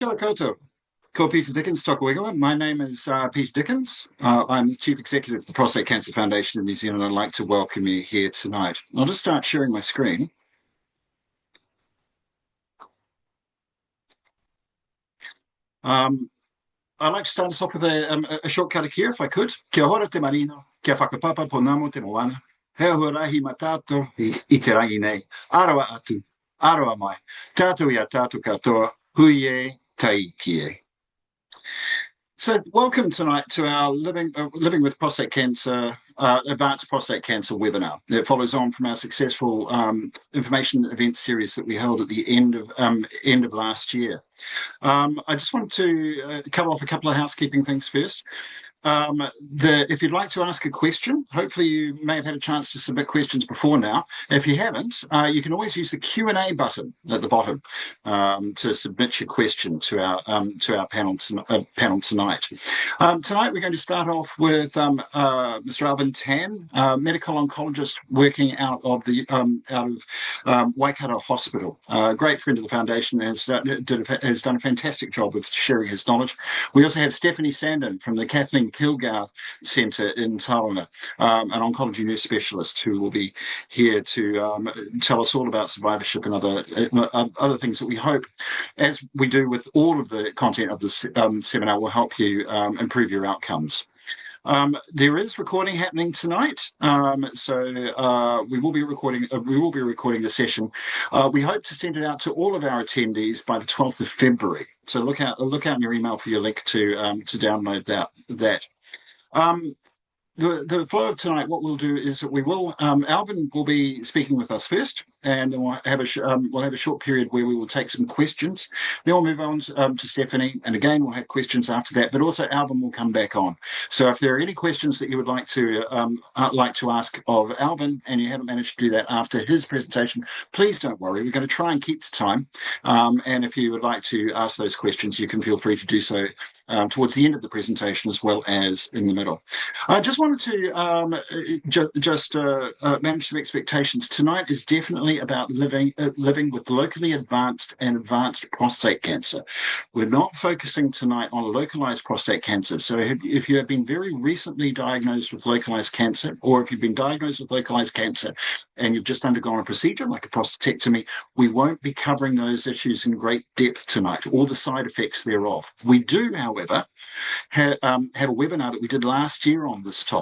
Kia ora koutou. Ko Peter Dickens, toka wekawa. My name is Peter Dickens. I'm the Chief Executive of the Prostate Cancer Foundation in New Zealand. I'd like to welcome you here tonight. I'll just start sharing my screen. Um, I'd like to start us off with a short karakia, if I could. Kia ora te marino, kia whakapapa ponamo te moana. Hea huarahi matato i te rangi nei. Arawa atu, arawa mai. Tātou ia tātou katoa, hui e, tai ki e. So, welcome tonight to our Living with Prostate Cancer, Advanced Prostate Cancer webinar. It follows on from our successful information event series that we held at the end of last year. I just want to cover off a couple of housekeeping things first. If you'd like to ask a question, hopefully you may have had a chance to submit questions before now. If you haven't, you can always use the Q&A button at the bottom to submit your question to our panel tonight. Tonight we're going to start off with Mr. Alvin Tan, medical oncologist working out of Waikato Hospital. A great friend of the foundation, has done a fantastic job of sharing his knowledge. We also have Stephanie Sandon from the Kathleen Kilgarth Centre in Tauranga, an oncology nurse specialist who will be here to tell us all about survivorship and other things that we hope, as we do with all of the content of this seminar, will help you improve your outcomes. There is recording happening tonight, so we will be recording. The session. We hope to send it out to all of our attendees by the 12th of February. So look out in your email for your link to download that. The flow of tonight, what we'll do is that we will, Alvin will be speaking with us first, and then we'll have a short period where we will take some questions. Then we'll move on to Stephanie, and again we'll have questions after that. But also Alvin will come back on. So if there are any questions that you would like to ask of Alvin, and you haven't managed to do that after his presentation, please don't worry. We're going to try and keep to time. And if you would like to ask those questions, you can feel free to do so towards the end of the presentation as well as in the middle. I just wanted to manage some expectations. Tonight is definitely about living with locally advanced and advanced prostate cancer. We're not focusing tonight on localized prostate cancer. So if you have been very recently diagnosed with localized cancer, or if you've been diagnosed with localized cancer and you've just undergone a procedure like a prostatectomy, we won't be covering those issues in great depth tonight, or the side effects thereof. We do, however, have a webinar that we did last year on this topic,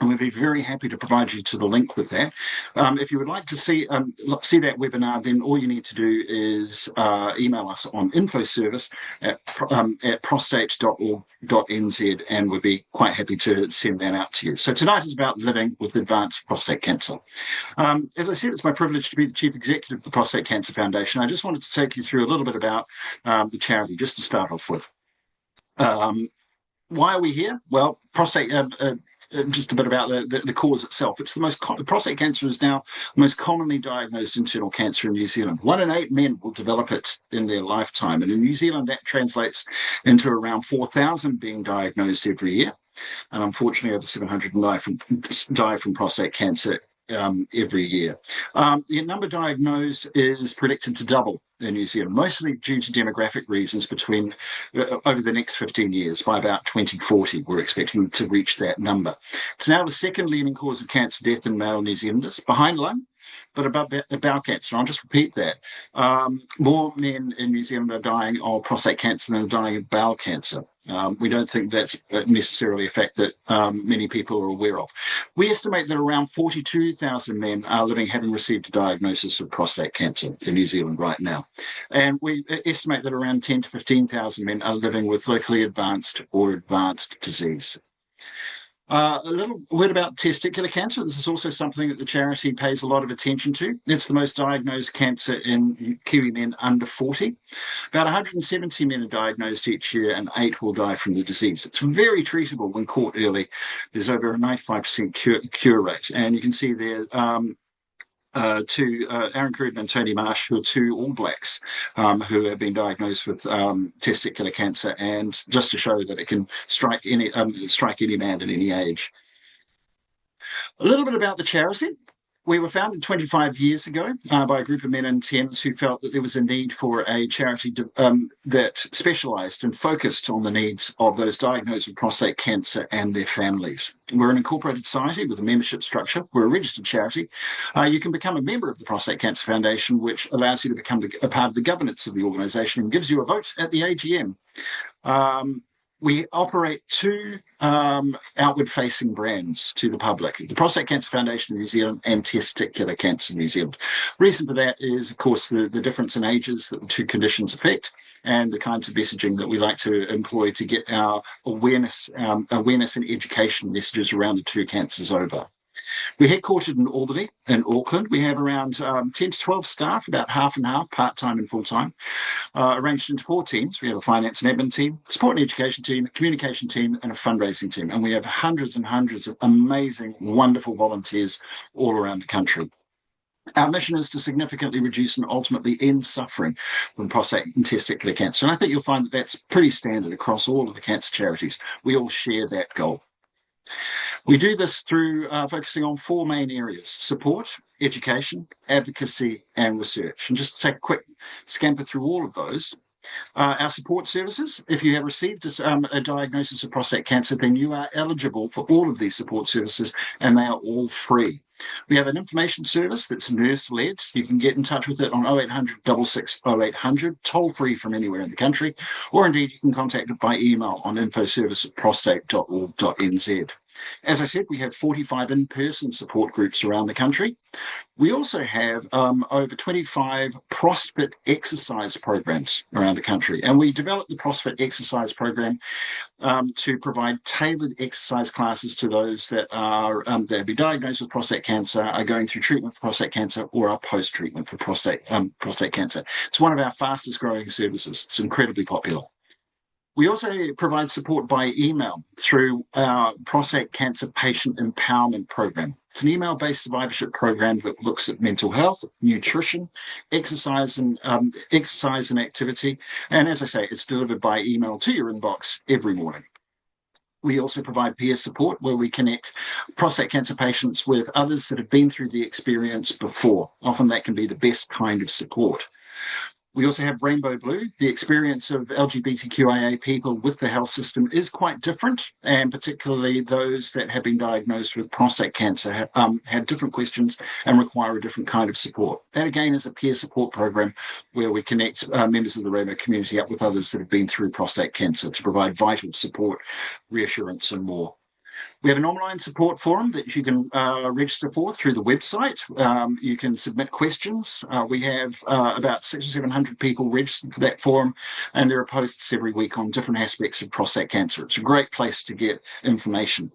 and we'd be very happy to provide you to the link with that. If you would like to see that webinar, then all you need to do is email us on infoservice at prostate.org.nz, and we'd be quite happy to send that out to you. So tonight is about living with advanced prostate cancer. As I said, it's my privilege to be the Chief Executive of the Prostate Cancer Foundation. I just wanted to take you through a little bit about the charity, just to start off with. Why are we here? Well, prostate. Just a bit about the cause itself. It's prostate cancer is now the most commonly diagnosed internal cancer in New Zealand. 1 in 8 men will develop it in their lifetime, and in New Zealand that translates into around 4,000 being diagnosed every year, and unfortunately over 700 die from prostate cancer every year. The number diagnosed is predicted to double in New Zealand, mostly due to demographic reasons over the next 15 years. By about 2040, we're expecting to reach that number. It's now the second leading cause of cancer death in male New Zealanders, behind lung, but above bowel cancer. I'll just repeat that. More men in New Zealand are dying of prostate cancer than are dying of bowel cancer. We don't think that's necessarily a fact that many people are aware of. We estimate that around 42,000 men are having received a diagnosis of prostate cancer in New Zealand right now. And we estimate that around 10 to 15,000 men are living with locally advanced or advanced disease. A little word about testicular cancer. This is also something that the charity pays a lot of attention to. It's the most diagnosed cancer in Kiwi men under 40. About 170 men are diagnosed each year, and 8 will die from the disease. It's very treatable when caught early. There's over a 95% cure rate. And you can see there Aaron Cruden and Tony Marsh, who are 2 All Blacks who have been diagnosed with testicular cancer, and just to show that it can strike any man at any age. A little bit about the charity. We were founded 25 years ago by a group of men in Thames who felt that there was a need for a charity that specialised and focused on the needs of those diagnosed with prostate cancer and their families. We're an incorporated society with a membership structure. We're a registered charity. You can become a member of the Prostate Cancer Foundation, which allows you to become a part of the governance of the organisation and gives you a vote at the AGM. We operate two outward-facing brands to the public, the Prostate Cancer Foundation of New Zealand and Testicular Cancer New Zealand. Reason for that is, of course, the difference in ages that the two conditions affect and the kinds of messaging that we like to employ to get our awareness and education messages around the two cancers over. We're headquartered in Albany, in Auckland. We have around 10 to 12 staff, about half and half, part-time and full-time, arranged into 4 teams. We have a finance and admin team, support and education team, a communication team, and a fundraising team. And we have hundreds and hundreds of amazing, wonderful volunteers all around the country. Our mission is to significantly reduce and ultimately end suffering from prostate and testicular cancer. And I think you'll find that that's pretty standard across all of the cancer charities. We all share that goal. We do this through focusing on 4 main areas: support, education, advocacy, and research. And just to take a quick scamper through all of those, our support services, if you have received a diagnosis of prostate cancer, then you are eligible for all of these support services, and they are all free. We have an information service that's nurse-led. You can get in touch with it on 0800 66 0800, toll-free from anywhere in the country, or indeed you can contact it by email on infoservice@prostate.org.nz. As I said, we have 45 in-person support groups around the country. We also have over 25 prostate exercise programs around the country, and we developed the prostate exercise program to provide tailored exercise classes to those that are that have been diagnosed with prostate cancer, are going through treatment for prostate cancer, or are post-treatment for prostate cancer. It's one of our fastest growing services. It's incredibly popular. We also provide support by email through our prostate cancer patient empowerment program. It's an email-based survivorship program that looks at mental health, nutrition, exercise and activity. And as I say, it's delivered by email to your inbox every morning. We also provide peer support where we connect prostate cancer patients with others that have been through the experience before. Often that can be the best kind of support. We also have Rainbow Blue. The experience of LGBTQIA people with the health system is quite different, and particularly those that have been diagnosed with prostate cancer have different questions and require a different kind of support. That again is a peer support program where we connect members of the Rainbow community up with others that have been through prostate cancer to provide vital support, reassurance, and more. We have an online support forum that you can register for through the website. You can submit questions. We have about 600 or 700 people registered for that forum, and there are posts every week on different aspects of prostate cancer. It's a great place to get information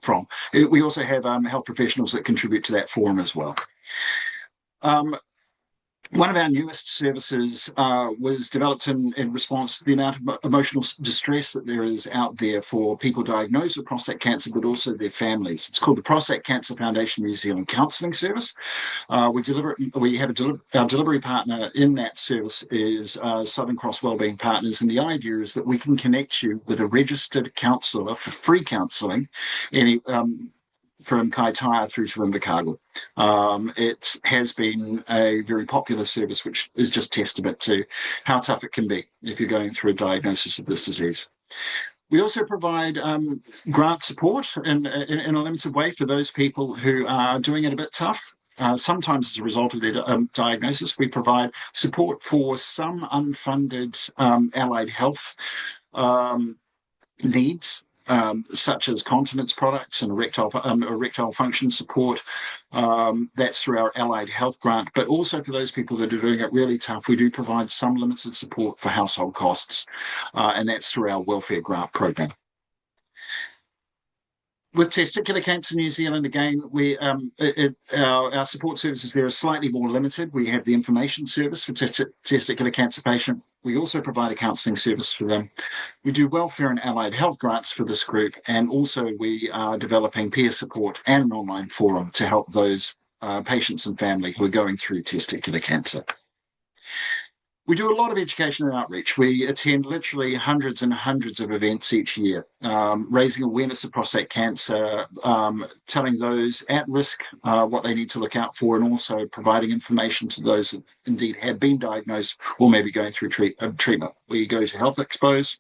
from. We also have health professionals that contribute to that forum as well. One of our newest services was developed in response to the amount of emotional distress that there is out there for people diagnosed with prostate cancer, but also their families. It's called the Prostate Cancer Foundation New Zealand Counselling Service. Our delivery partner in that service is Southern Cross Wellbeing Partners, and the idea is that we can connect you with a registered counsellor for free counselling from Kaitaia through to Invercargill. It has been a very popular service, which is just testament to how tough it can be if you're going through a diagnosis of this disease. We also provide grant support in a limited way for those people who are doing it a bit tough. Sometimes as a result of their diagnosis, we provide support for some unfunded allied health needs, such as continence products and erectile function support. That's through our allied health grant, but also for those people that are doing it really tough, we do provide some limited support for household costs, and that's through our welfare grant program. With Testicular Cancer New Zealand, again, our support services there are slightly more limited. We have the information service for testicular cancer patient. We also provide a counselling service for them. We do welfare and allied health grants for this group, and also we are developing peer support and an online forum to help those patients and family who are going through testicular cancer. We do a lot of education and outreach. We attend literally hundreds and hundreds of events each year, raising awareness of prostate cancer, telling those at risk what they need to look out for, and also providing information to those that indeed have been diagnosed or maybe going through treatment. We go to health expos.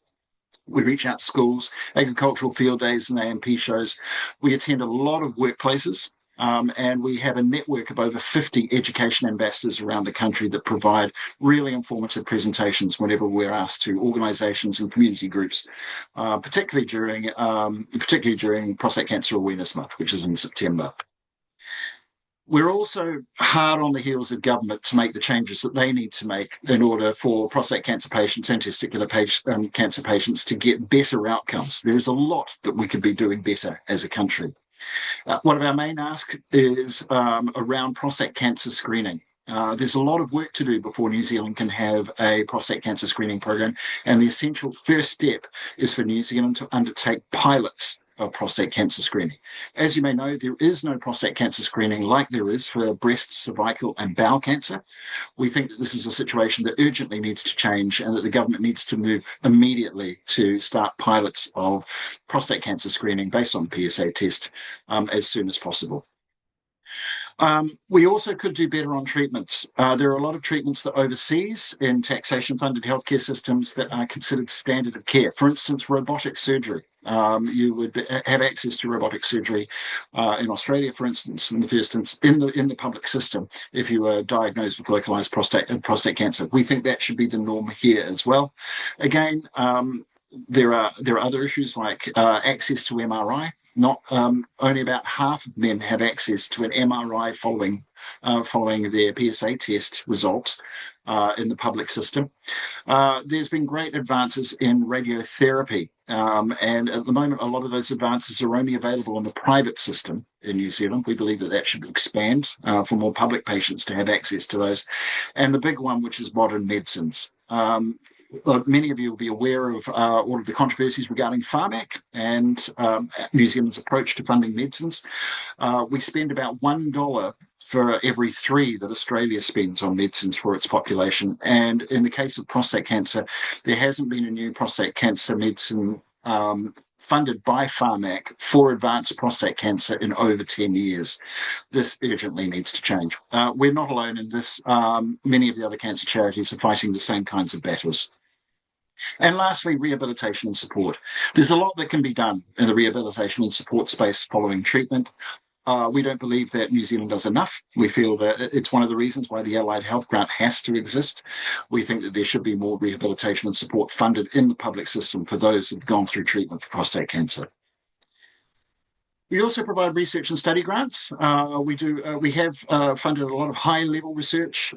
We reach out to schools, agricultural field days, and AMP shows. We attend a lot of workplaces, and we have a network of over 50 education ambassadors around the country that provide really informative presentations whenever we're asked to organisations and community groups, particularly during Prostate Cancer Awareness Month, which is in September. We're also hard on the heels of government to make the changes that they need to make in order for prostate cancer patients and testicular cancer patients to get better outcomes. There's a lot that we could be doing better as a country. One of our main asks is around prostate cancer screening. There's a lot of work to do before New Zealand can have a prostate cancer screening program, and the essential first step is for New Zealand to undertake pilots of prostate cancer screening. As you may know, there is no prostate cancer screening like there is for breast, cervical, and bowel cancer. We think that this is a situation that urgently needs to change and that the government needs to move immediately to start pilots of prostate cancer screening based on the PSA test as soon as possible. We also could do better on treatments. There are a lot of treatments that overseas in taxation-funded healthcare systems that are considered standard of care. For instance, robotic surgery. You would have access to robotic surgery in Australia, for instance, in the public system if you were diagnosed with localized prostate cancer. We think that should be the norm here as well. Again, there are other issues like access to MRI. Not only about half of men have access to an MRI following their PSA test result in the public system. There's been great advances in radiotherapy, and at the moment, a lot of those advances are only available in the private system in New Zealand. We believe that should expand for more public patients to have access to those. And the big one, which is modern medicines. Many of you will be aware of all of the controversies regarding pharmac and New Zealand's approach to funding medicines. We spend about $1 for every 3 that Australia spends on medicines for its population. And in the case of prostate cancer, there hasn't been a new prostate cancer medicine funded by pharmac for advanced prostate cancer in over 10 years. This urgently needs to change. We're not alone in this. Many of the other cancer charities are fighting the same kinds of battles. And lastly, rehabilitation and support. There's a lot that can be done in the rehabilitation and support space following treatment. We don't believe that New Zealand does enough. We feel that it's one of the reasons why the Allied Health Grant has to exist. We think that there should be more rehabilitation and support funded in the public system for those who've gone through treatment for prostate cancer. We also provide research and study grants. We have funded a lot of high-level research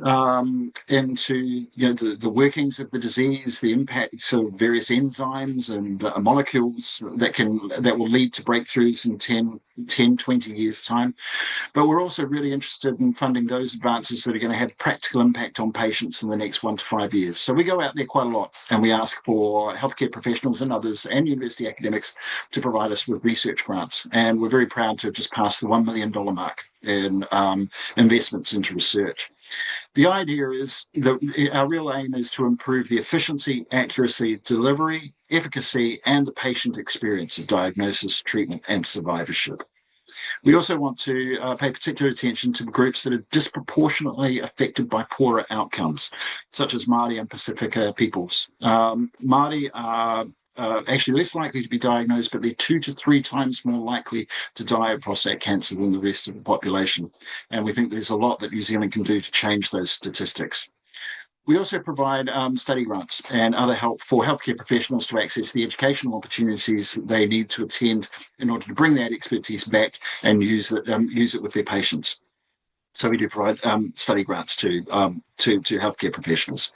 into the workings of the disease, the impacts of various enzymes and molecules that will lead to breakthroughs in 10, 20 years' time. But we're also really interested in funding those advances that are going to have practical impact on patients in the next 1 to 5 years. So we go out there quite a lot and we ask for healthcare professionals and others and university academics to provide us with research grants. And we're very proud to have just passed the $1 million mark in investments into research. The idea is that our real aim is to improve the efficiency, accuracy, delivery, efficacy, and the patient experience of diagnosis, treatment, and survivorship. We also want to pay particular attention to groups that are disproportionately affected by poorer outcomes, such as Māori and Pacifica peoples. Māori are actually less likely to be diagnosed, but they're 2 to 3 times more likely to die of prostate cancer than the rest of the population. And we think there's a lot that New Zealand can do to change those statistics. We also provide study grants and other help for healthcare professionals to access the educational opportunities that they need to attend in order to bring that expertise back and use it with their patients. So we do provide study grants to healthcare professionals.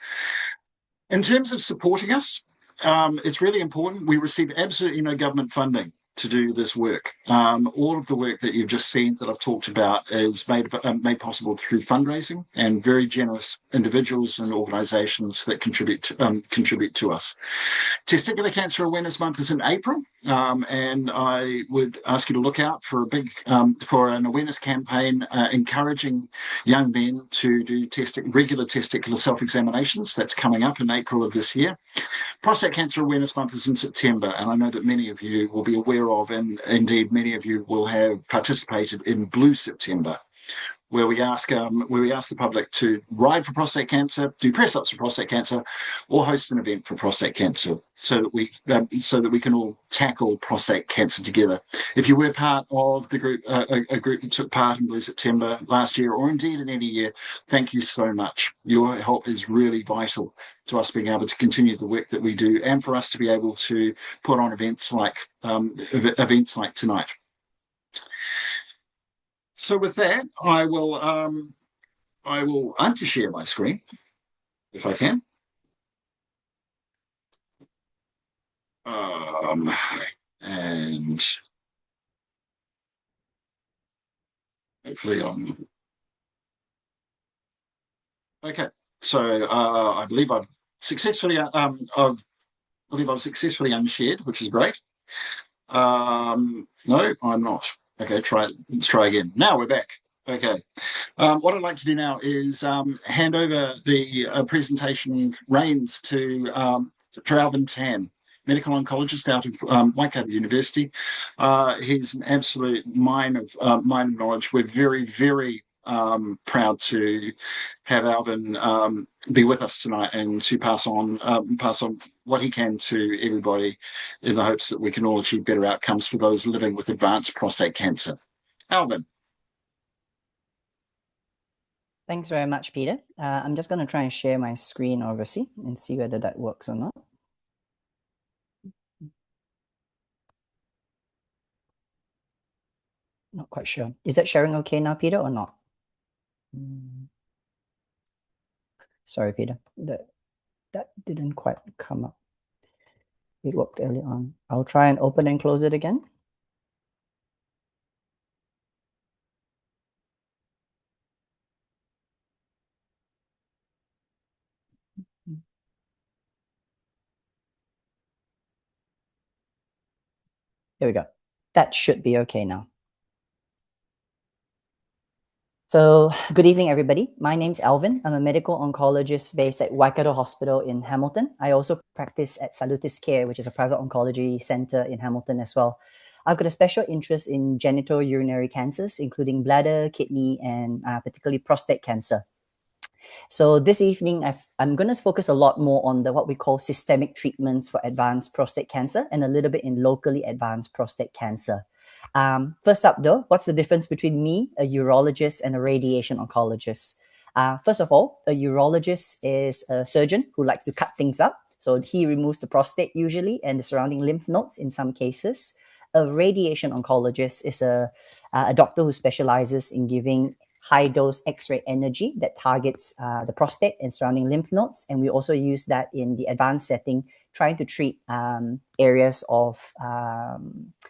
In terms of supporting us, it's really important. We receive absolutely no government funding to do this work. All of the work that you've just seen that I've talked about is made possible through fundraising and very generous individuals and organisations that contribute to us. Testicular Cancer Awareness Month is in April, and I would ask you to look out for for an awareness campaign encouraging young men to do regular testicular self-examinations. That's coming up in April of this year. Prostate Cancer Awareness Month is in September, and I know that many of you will be aware of, and indeed many of you will have participated in Blue September, where we ask the public to ride for prostate cancer, do press ups for prostate cancer, or host an event for prostate cancer, so that we can all tackle prostate cancer together. If you were part of the group, a group that took part in Blue September last year, or indeed in any year, thank you so much. Your help is really vital to us being able to continue the work that we do, and for us to be able to put on events like tonight. So with that, I will unshare my screen if I can. And hopefully I'm okay. So I believe I've successfully unshared, which is great. No, I'm not. Okay, let's try again. Now we're back. Okay. What I'd like to do now is hand over the presentation reins to Alvin Tan, medical oncologist out of Waikato University. He's an absolute mine of knowledge. We're very, very proud to have Alvin be with us tonight and to pass on what he can to everybody in the hopes that we can all achieve better outcomes for those living with advanced prostate cancer. Alvin. Thanks very much, Peter. I'm just going to try and share my screen, obviously, and see whether that works or not. Not quite sure. Is that sharing okay now, Peter, or not? Sorry, Peter. That didn't quite come up. It worked early on. I'll try and open and close it again. There we go. That should be okay now. So, good evening, everybody. My name's Alvin. I'm a medical oncologist based at Waikato Hospital in Hamilton. I also practice at Salutis Care, which is a private oncology center in Hamilton as well. I've got a special interest in genital urinary cancers, including bladder, kidney, and particularly prostate cancer. So this evening, I'm going to focus a lot more on what we call systemic treatments for advanced prostate cancer and a little bit in locally advanced prostate cancer. First up, though, what's the difference between me, a urologist, and a radiation oncologist? First of all, a urologist is a surgeon who likes to cut things up. So he removes the prostate usually and the surrounding lymph nodes in some cases. A radiation oncologist is a doctor who specializes in giving high-dose X-ray energy that targets the prostate and surrounding lymph nodes. And we also use that in the advanced setting, trying to treat areas of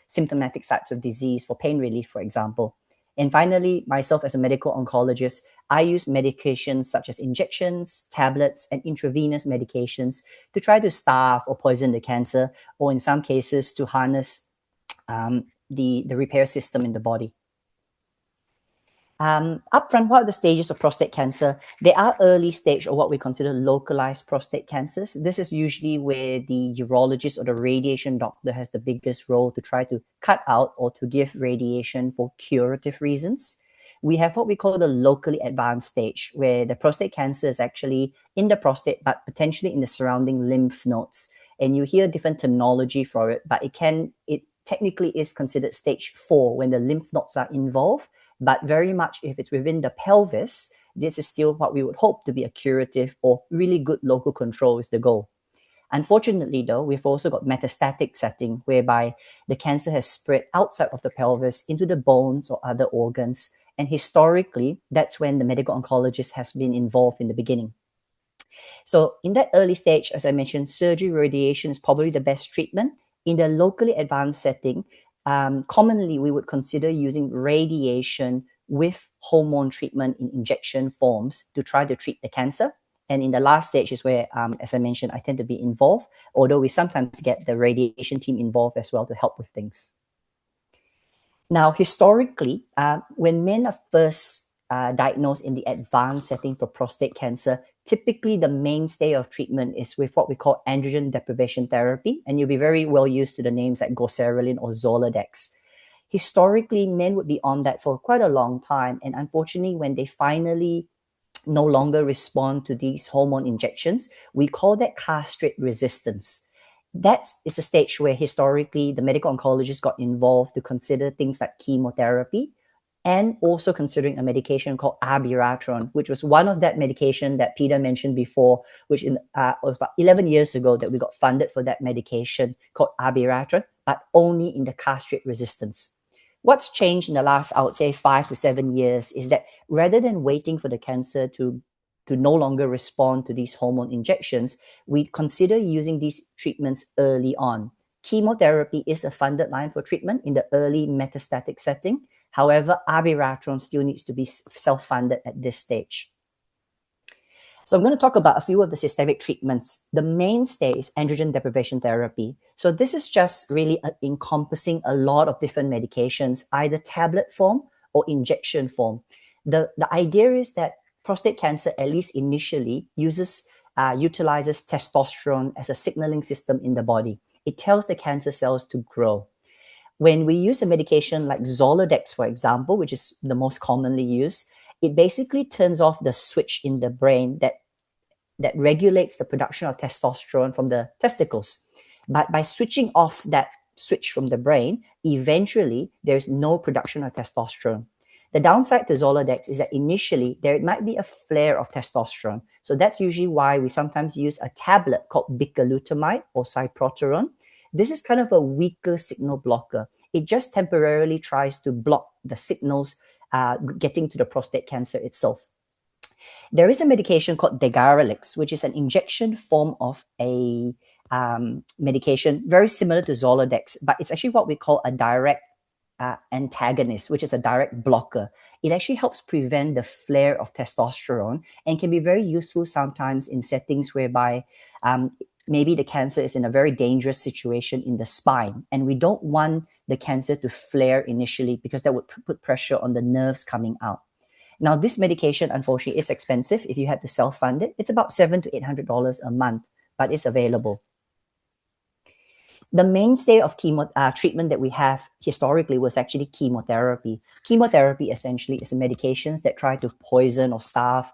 symptomatic sites of disease for pain relief, for example. And finally, myself as a medical oncologist, I use medications such as injections, tablets, and intravenous medications to try to starve or poison the cancer, or in some cases to harness the repair system in the body. Upfront, what are the stages of prostate cancer? There are early stage or what we consider localized prostate cancers. This is usually where the urologist or the radiation doctor has the biggest role to try to cut out or to give radiation for curative reasons. We have what we call the locally advanced stage, where the prostate cancer is actually in the prostate, but potentially in the surrounding lymph nodes. And you hear different terminology for it, but it technically is considered stage 4 when the lymph nodes are involved. But very much if it's within the pelvis, this is still what we would hope to be a curative or really good local control is the goal. Unfortunately, though, we've also got metastatic setting whereby the cancer has spread outside of the pelvis into the bones or other organs. And historically, that's when the medical oncologist has been involved in the beginning. So in that early stage, as I mentioned, surgery radiation is probably the best treatment. In the locally advanced setting, commonly we would consider using radiation with hormone treatment in injection forms to try to treat the cancer. And in the last stage is where, as I mentioned, I tend to be involved, although we sometimes get the radiation team involved as well to help with things. Now, historically, when men are first diagnosed in the advanced setting for prostate cancer, typically the mainstay of treatment is with what we call androgen deprivation therapy. And you'll be very well used to the names like goserelin or Zoladex. Historically, men would be on that for quite a long time. And unfortunately, when they finally no longer respond to these hormone injections, we call that castrate resistance. That is a stage where historically the medical oncologist got involved to consider things like chemotherapy and also considering a medication called abiraterone, which was one of that medication that Peter mentioned before, which was about 11 years ago that we got funded for that medication called abiraterone, but only in the castrate resistance. What's changed in the last, I would say, 5 to 7 years is that rather than waiting for the cancer to no longer respond to these hormone injections, we consider using these treatments early on. Chemotherapy is a funded line for treatment in the early metastatic setting. However, abiraterone still needs to be self-funded at this stage. So I'm going to talk about a few of the systemic treatments. The mainstay is androgen deprivation therapy. So this is just really encompassing a lot of different medications, either tablet form or injection form. The idea is that prostate cancer, at least initially, utilizes testosterone as a signaling system in the body. It tells the cancer cells to grow. When we use a medication like Zoladex, for example, which is the most commonly used, it basically turns off the switch in the brain that regulates the production of testosterone from the testicles. But by switching off that switch from the brain, eventually there's no production of testosterone. The downside to Zoladex is that initially there might be a flare of testosterone. So that's usually why we sometimes use a tablet called bicalutamide or cyproterone. This is kind of a weaker signal blocker. It just temporarily tries to block the signals getting to the prostate cancer itself. There is a medication called degarelix, which is an injection form of a medication very similar to Zoladex, but it's actually what we call a direct antagonist, which is a direct blocker. It actually helps prevent the flare of testosterone and can be very useful sometimes in settings whereby maybe the cancer is in a very dangerous situation in the spine, and we don't want the cancer to flare initially because that would put pressure on the nerves coming out. Now, this medication, unfortunately, is expensive. If you had to self-fund it, it's about $700 to $800 a month, but it's available. The mainstay of treatment that we have historically was actually chemotherapy. Chemotherapy essentially is medications that try to poison or starve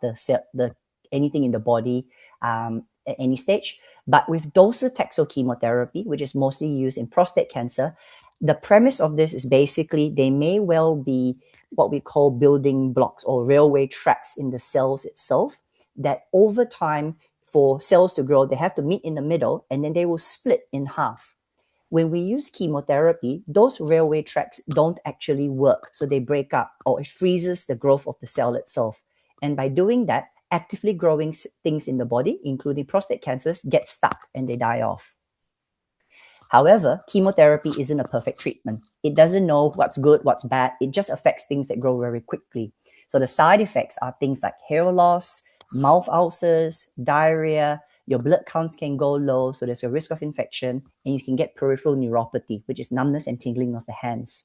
anything in the body at any stage. But with docetaxel chemotherapy, which is mostly used in prostate cancer, the premise of this is basically they may well be what we call building blocks or railway tracks in the cells itself, that over time, for cells to grow, they have to meet in the middle and then they will split in half. When we use chemotherapy, those railway tracks don't actually work. So they break up or it freezes the growth of the cell itself. And by doing that, actively growing things in the body, including prostate cancers, get stuck and they die off. However, chemotherapy isn't a perfect treatment. It doesn't know what's good, what's bad. It just affects things that grow very quickly. So the side effects are things like hair loss, mouth ulcers, diarrhea. Your blood counts can go low, so there's a risk of infection, and you can get peripheral neuropathy, which is numbness and tingling of the hands.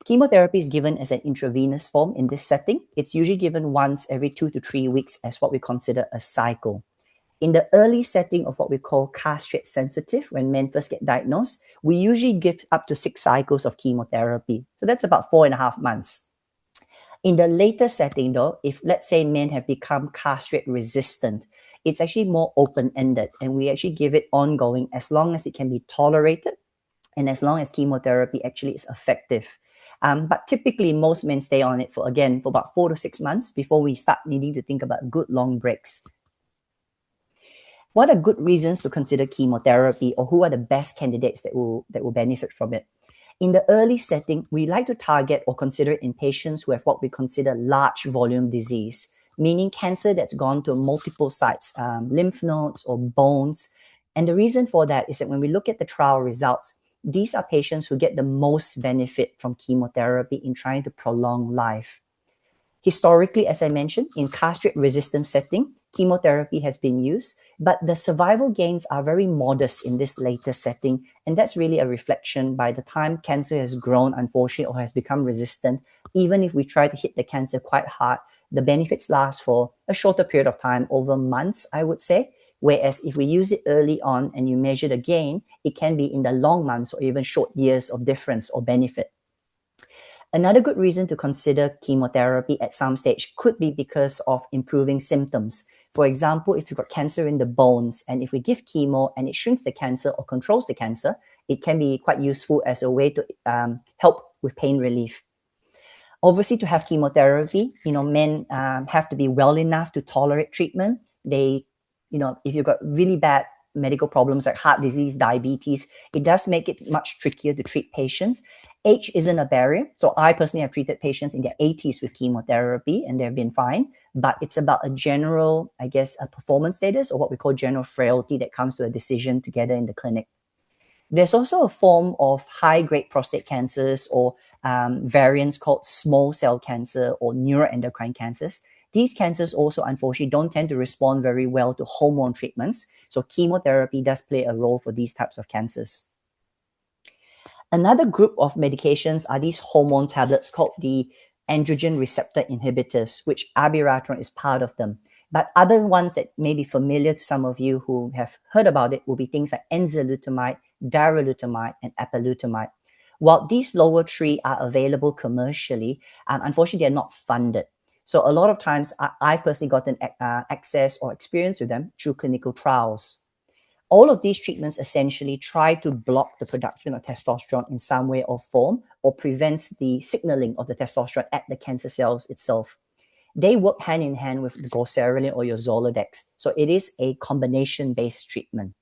Chemotherapy is given as an intravenous form in this setting. It's usually given once every 2 to 3 weeks as what we consider a cycle. In the early setting of what we call castrate sensitive, when men first get diagnosed, we usually give up to 6 cycles of chemotherapy. So that's about 4.5 months. In the later setting, though, if let's say men have become castrate resistant, it's actually more open-ended, and we actually give it ongoing as long as it can be tolerated and as long as chemotherapy actually is effective. But typically, most men stay on it for about 4 to 6 months before we start needing to think about good long breaks. What are good reasons to consider chemotherapy, or who are the best candidates that will benefit from it? In the early setting, we like to target or consider in patients who have what we consider large volume disease, meaning cancer that's gone to multiple sites, lymph nodes or bones. And the reason for that is that when we look at the trial results, these are patients who get the most benefit from chemotherapy in trying to prolong life. Historically, as I mentioned, in castrate-resistant setting, chemotherapy has been used, but the survival gains are very modest in this later setting, and that's really a reflection by the time cancer has grown, unfortunately, or has become resistant. Even if we try to hit the cancer quite hard, the benefits last for a shorter period of time, over months, I would say. Whereas if we use it early on and you measure the gain, it can be in the long months or even short years of difference or benefit. Another good reason to consider chemotherapy at some stage could be because of improving symptoms. For example, if you've got cancer in the bones, and if we give chemo and it shrinks the cancer or controls the cancer, it can be quite useful as a way to help with pain relief. Obviously, to have chemotherapy, men have to be well enough to tolerate treatment. If you've got really bad medical problems like heart disease, diabetes, it does make it much trickier to treat patients. Age isn't a barrier. So I personally have treated patients in their 80s with chemotherapy and they've been fine. But it's about a general, a performance status, or what we call general frailty, that comes to a decision together in the clinic. There's also a form of high-grade prostate cancers or variants called small cell cancer or neuroendocrine cancers. These cancers also, unfortunately, don't tend to respond very well to hormone treatments. So chemotherapy does play a role for these types of cancers. Another group of medications are these hormone tablets called the androgen receptor inhibitors, which abiraterone is part of them. But other ones that may be familiar to some of you who have heard about it will be things like enzalutamide, darolutamide, and apalutamide. While these lower three are available commercially, unfortunately, they're not funded. So a lot of times, I've personally gotten access or experience with them through clinical trials. All of these treatments essentially try to block the production of testosterone in some way or form, or prevents the signaling of the testosterone at the cancer cells itself. They work hand in hand with the goserelin or your Zoladex. So it is a combination-based treatment.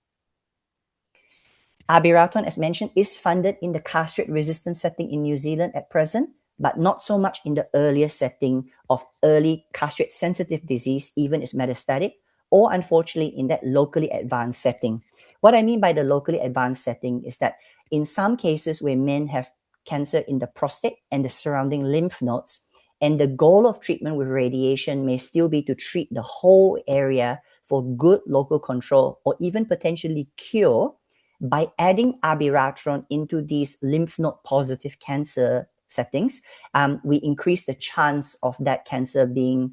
Abiraterone, as mentioned, is funded in the castrate-resistant setting in New Zealand at present, but not so much in the earlier setting of early castrate-sensitive disease, even if metastatic, or unfortunately in that locally advanced setting. What I mean by the locally advanced setting is that in some cases where men have cancer in the prostate and the surrounding lymph nodes, and the goal of treatment with radiation may still be to treat the whole area for good local control or even potentially cure, by adding abiraterone into these lymph node positive cancer settings, we increase the chance of that cancer being,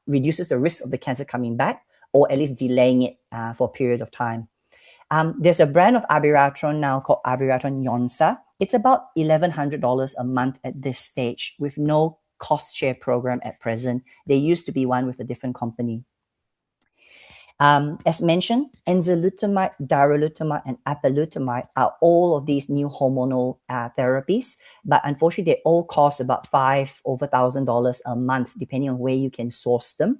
reduces the risk of the cancer coming back, or at least delaying it for a period of time. There's a brand of abiraterone now called abiraterone Yonsa. It's about $1,100 a month at this stage with no cost share program at present. There used to be one with a different company. As mentioned, enzalutamide, darolutamide, and apalutamide are all of these new hormonal therapies, but unfortunately, they all cost about over $1,000 a month, depending on where you can source them.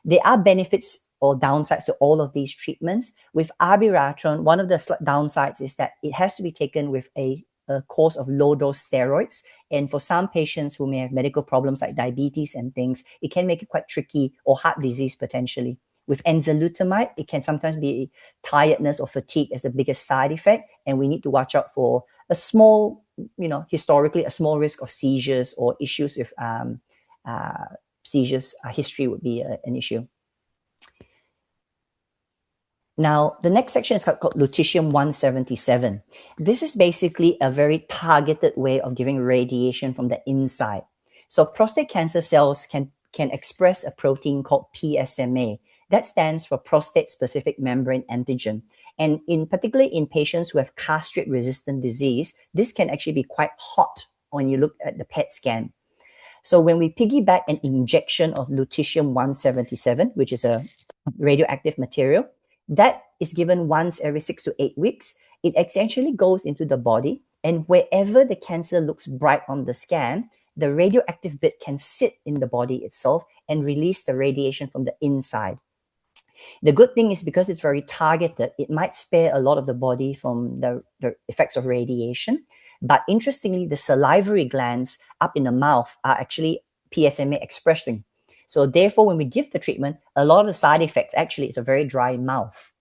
There are benefits or downsides to all of these treatments. With abiraterone, one of the downsides is that it has to be taken with a course of low-dose steroids. And for some patients who may have medical problems like diabetes and things, it can make it quite tricky, or heart disease potentially. With enzalutamide, it can sometimes be tiredness or fatigue as the biggest side effect, and we need to watch out for a small, historically, a small risk of seizures or issues with seizures. History would be an issue. Now, the next section is called lutetium-177. This is basically a very targeted way of giving radiation from the inside. So prostate cancer cells can express a protein called PSMA. That stands for prostate-specific membrane antigen. And particularly in patients who have castrate-resistant disease, this can actually be quite hot when you look at the PET scan. So when we piggyback an injection of lutetium-177, which is a radioactive material, that is given once every 6 to 8 weeks. It essentially goes into the body, and wherever the cancer looks bright on the scan, the radioactive bit can sit in the body itself and release the radiation from the inside. The good thing is, because it's very targeted, it might spare a lot of the body from the effects of radiation. But interestingly, the salivary glands up in the mouth are actually PSMA expressing. So therefore, when we give the treatment, a lot of the side effects, actually, it's a very dry mouth.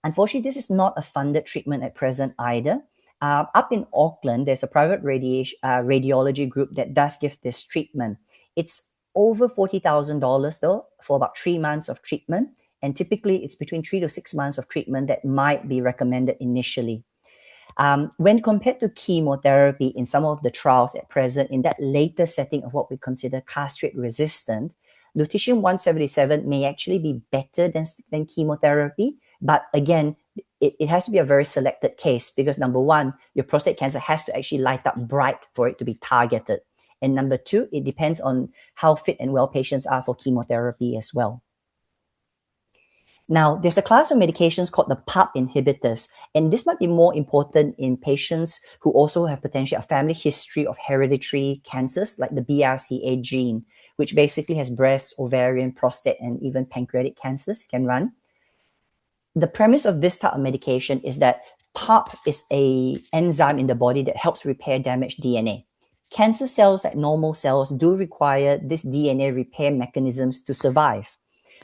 Unfortunately, this is not a funded treatment at present either. Up in Auckland, there's a private radiology group that does give this treatment. It's over $40,000 though for about 3 months of treatment. And typically it's between 3 to 6 months of treatment that might be recommended initially. When compared to chemotherapy in some of the trials at present, in that later setting of what we consider castrate resistant, lutetium-177 may actually be better than chemotherapy. But again, it has to be a very selected case because number one, your prostate cancer has to actually light up bright for it to be targeted. And number two, it depends on how fit and well patients are for chemotherapy as well. Now, there's a class of medications called the PARP inhibitors, and this might be more important in patients who also have potentially a family history of hereditary cancers like the BRCA gene, which basically has breast, ovarian, prostate, and even pancreatic cancers can run. The premise of this type of medication is that PARP is an enzyme in the body that helps repair damaged DNA. Cancer cells, like normal cells, do require this DNA repair mechanisms to survive.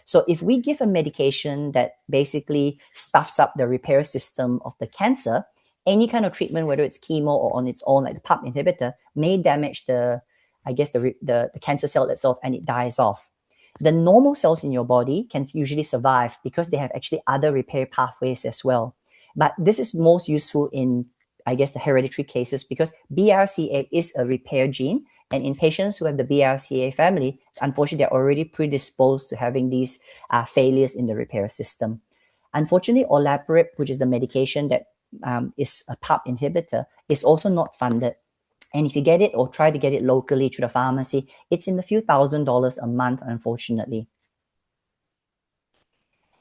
So if we give a medication that basically stuffs up the repair system of the cancer, any kind of treatment, whether it's chemo or on its own, like the PARP inhibitor, may damage the cancer cell itself and it dies off. The normal cells in your body can usually survive because they have actually other repair pathways as well. But this is most useful in, I guess, the hereditary cases because BRCA is a repair gene. And in patients who have the BRCA family, unfortunately, they're already predisposed to having these failures in the repair system. Unfortunately, olaparib, which is the medication that is a PARP inhibitor, is also not funded. And if you get it or try to get it locally through the pharmacy, it's in a few $1,000s a month, unfortunately.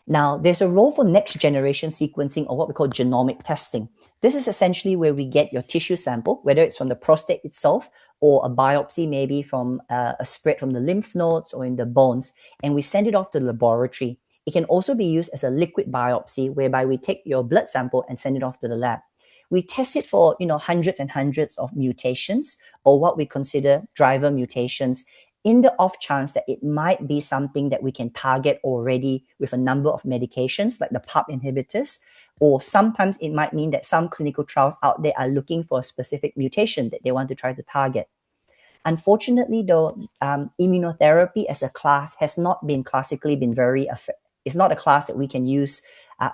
Now, there's a role for next generation sequencing or what we call genomic testing. This is essentially where we get your tissue sample, whether it's from the prostate itself or a biopsy, maybe from a spread from the lymph nodes or in the bones, and we send it off to the laboratory. It can also be used as a liquid biopsy, whereby we take your blood sample and send it off to the lab. We test it for hundreds and hundreds of mutations or what we consider driver mutations in the off chance that it might be something that we can target already with a number of medications like the PARP inhibitors, or sometimes it might mean that some clinical trials out there are looking for a specific mutation that they want to try to target. Unfortunately, though, immunotherapy as a class has not been classically been very it's not a class that we can use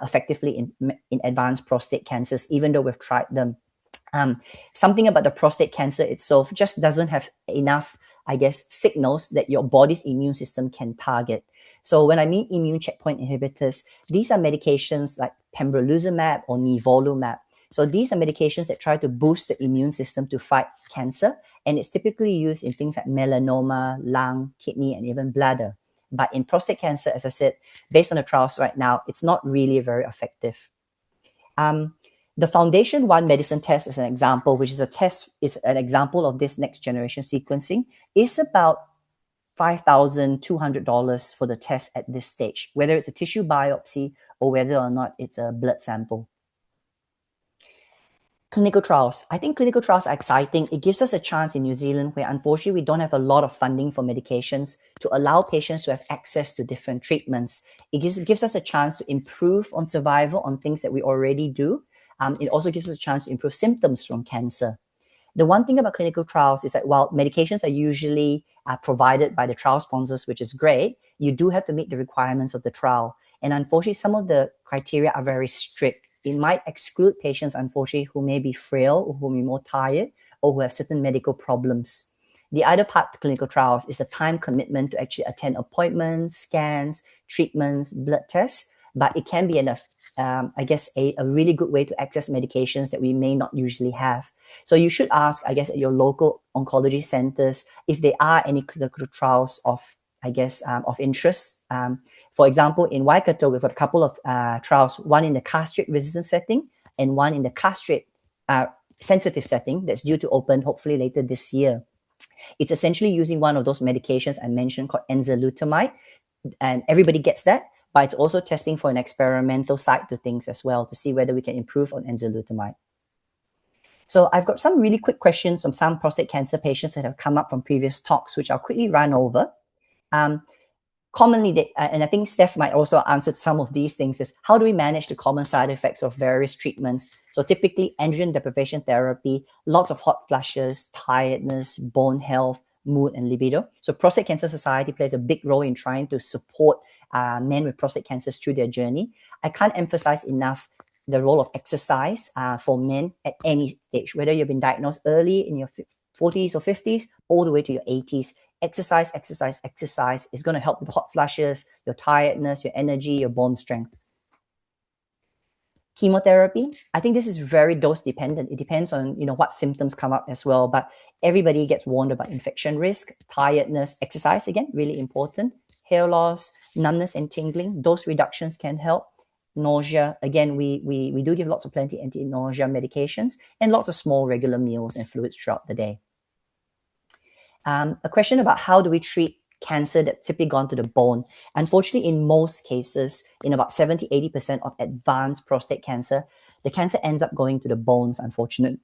effectively in advanced prostate cancers, even though we've tried them. Something about the prostate cancer itself just doesn't have enough, I guess, signals that your body's immune system can target. So when I mean immune checkpoint inhibitors, these are medications like pembrolizumab or nivolumab. So these are medications that try to boost the immune system to fight cancer, and it's typically used in things like melanoma, lung, kidney, and even bladder. But in prostate cancer, as I said, based on the trials right now, it's not really very effective. The Foundation One medicine test is an example, which is an example of this next generation sequencing, is about $5,200 for the test at this stage, whether it's a tissue biopsy or whether or not it's a blood sample. Clinical trials. I think clinical trials are exciting. It gives us a chance in New Zealand where unfortunately we don't have a lot of funding for medications to allow patients to have access to different treatments. It gives us a chance to improve on survival on things that we already do. It also gives us a chance to improve symptoms from cancer. The one thing about clinical trials is that while medications are usually provided by the trial sponsors, which is great, you do have to meet the requirements of the trial. And unfortunately, some of the criteria are very strict. It might exclude patients, unfortunately, who may be frail or who may be more tired or who have certain medical problems. The other part of clinical trials is the time commitment to actually attend appointments, scans, treatments, blood tests, but it can be a really good way to access medications that we may not usually have. So you should ask, I guess, at your local oncology centers if there are any clinical trials of interest. For example, in Waikato, we've got a couple of trials, one in the castrate-resistant setting and one in the castrate-sensitive setting that's due to open hopefully later this year. It's essentially using one of those medications I mentioned called enzalutamide, and everybody gets that, but it's also testing for an experimental side to things as well to see whether we can improve on enzalutamide. So I've got some really quick questions from some prostate cancer patients that have come up from previous talks, which I'll quickly run over. commonly, and I think Steph might also answer some of these things, is how do we manage the common side effects of various treatments? So typically androgen deprivation therapy, lots of hot flushes, tiredness, bone health, mood, and libido. So Prostate Cancer Society plays a big role in trying to support men with prostate cancers through their journey. I can't emphasize enough the role of exercise for men at any stage, whether you've been diagnosed early in your 40s or 50s, all the way to your 80s. Exercise is going to help with hot flushes, your tiredness, your energy, your bone strength. Chemotherapy, I think this is very dose dependent. It depends on what symptoms come up as well, but everybody gets warned about infection risk, tiredness, exercise, again, really important, hair loss, numbness and tingling, dose reductions can help. Nausea, again, we do give lots of plenty anti-nausea medications and lots of small regular meals and fluids throughout the day. A question about how do we treat cancer that's typically gone to the bone. Unfortunately, in most cases, in about 70-80% of advanced prostate cancer, the cancer ends up going to the bones, unfortunately.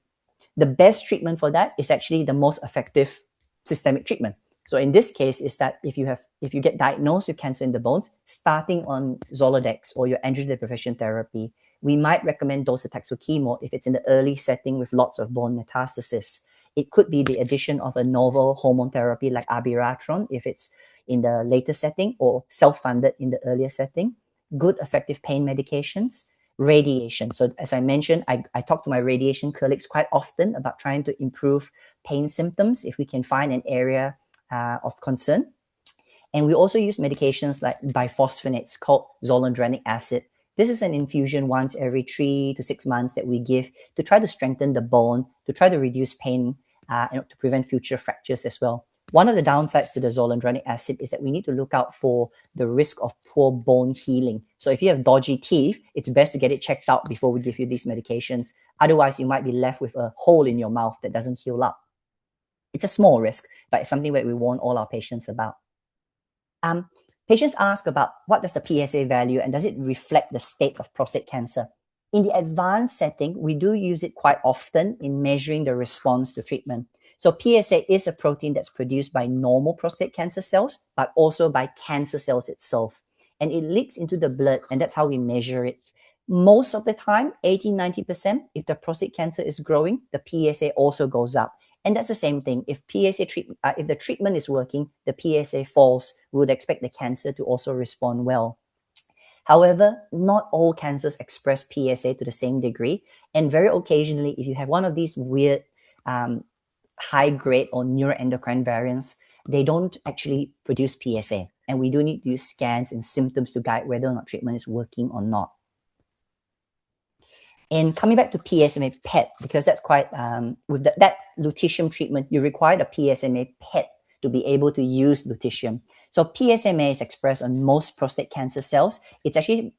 The best treatment for that is actually the most effective systemic treatment. So in this case, is that if you get diagnosed with cancer in the bones, starting on Zoladex or your androgen deprivation therapy, we might recommend docetaxel chemo if it's in the early setting with lots of bone metastasis. It could be the addition of a novel hormone therapy like abiraterone if it's in the later setting, or self-funded in the earlier setting. Good effective pain medications, radiation. So as I mentioned, I talk to my radiation colleagues quite often about trying to improve pain symptoms if we can find an area of concern. And we also use medications like biphosphonates called zoledronic acid. This is an infusion once every 3 to 6 months that we give to try to strengthen the bone, to try to reduce pain, and to prevent future fractures as well. One of the downsides to the zoledronic acid is that we need to look out for the risk of poor bone healing. So if you have dodgy teeth, it's best to get it checked out before we give you these medications. Otherwise, you might be left with a hole in your mouth that doesn't heal up. It's a small risk, but it's something that we warn all our patients about. Patients ask about what does the PSA value and does it reflect the state of prostate cancer? In the advanced setting, we do use it quite often in measuring the response to treatment. So PSA is a protein that's produced by normal prostate cancer cells, but also by cancer cells itself. And it leaks into the blood, and that's how we measure it. Most of the time, 80-90%, if the prostate cancer is growing, the PSA also goes up. And that's the same thing. If if the treatment is working, the PSA falls. We would expect the cancer to also respond well. However, not all cancers express PSA to the same degree. And very occasionally, if you have one of these weird high-grade or neuroendocrine variants, they don't actually produce PSA. And we do need to use scans and symptoms to guide whether or not treatment is working or not. And coming back to PSMA PET, because that's quite, with that lutetium treatment, you require a PSMA PET to be able to use lutetium. So PSMA is expressed on most prostate cancer cells. It's actually,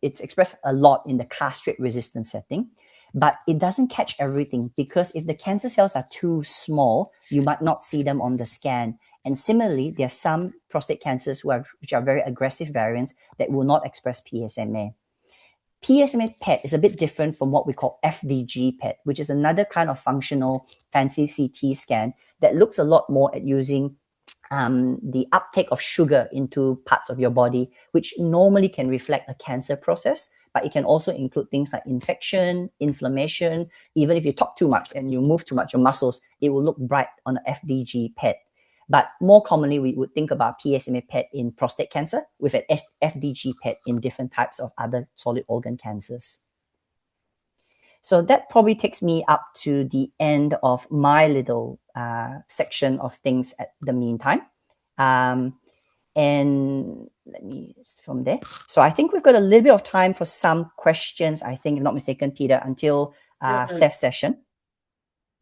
it's expressed a lot in the castrate-resistant setting, but it doesn't catch everything, because if the cancer cells are too small, you might not see them on the scan. And similarly, there are some prostate cancers which are very aggressive variants that will not express PSMA. PSMA PET is a bit different from what we call FDG PET, which is another kind of functional fancy CT scan that looks a lot more at using the uptake of sugar into parts of your body, which normally can reflect a cancer process, but it can also include things like infection, inflammation. Even if you talk too much and you move too much your muscles, it will look bright on an FDG PET. But more commonly, we would think about PSMA PET in prostate cancer with an FDG PET in different types of other solid organ cancers. So that probably takes me up to the end of my little section of things at the meantime. And let me, from there. So I think we've got a little bit of time for some questions, I think, if not mistaken, Peter, until Steph's session.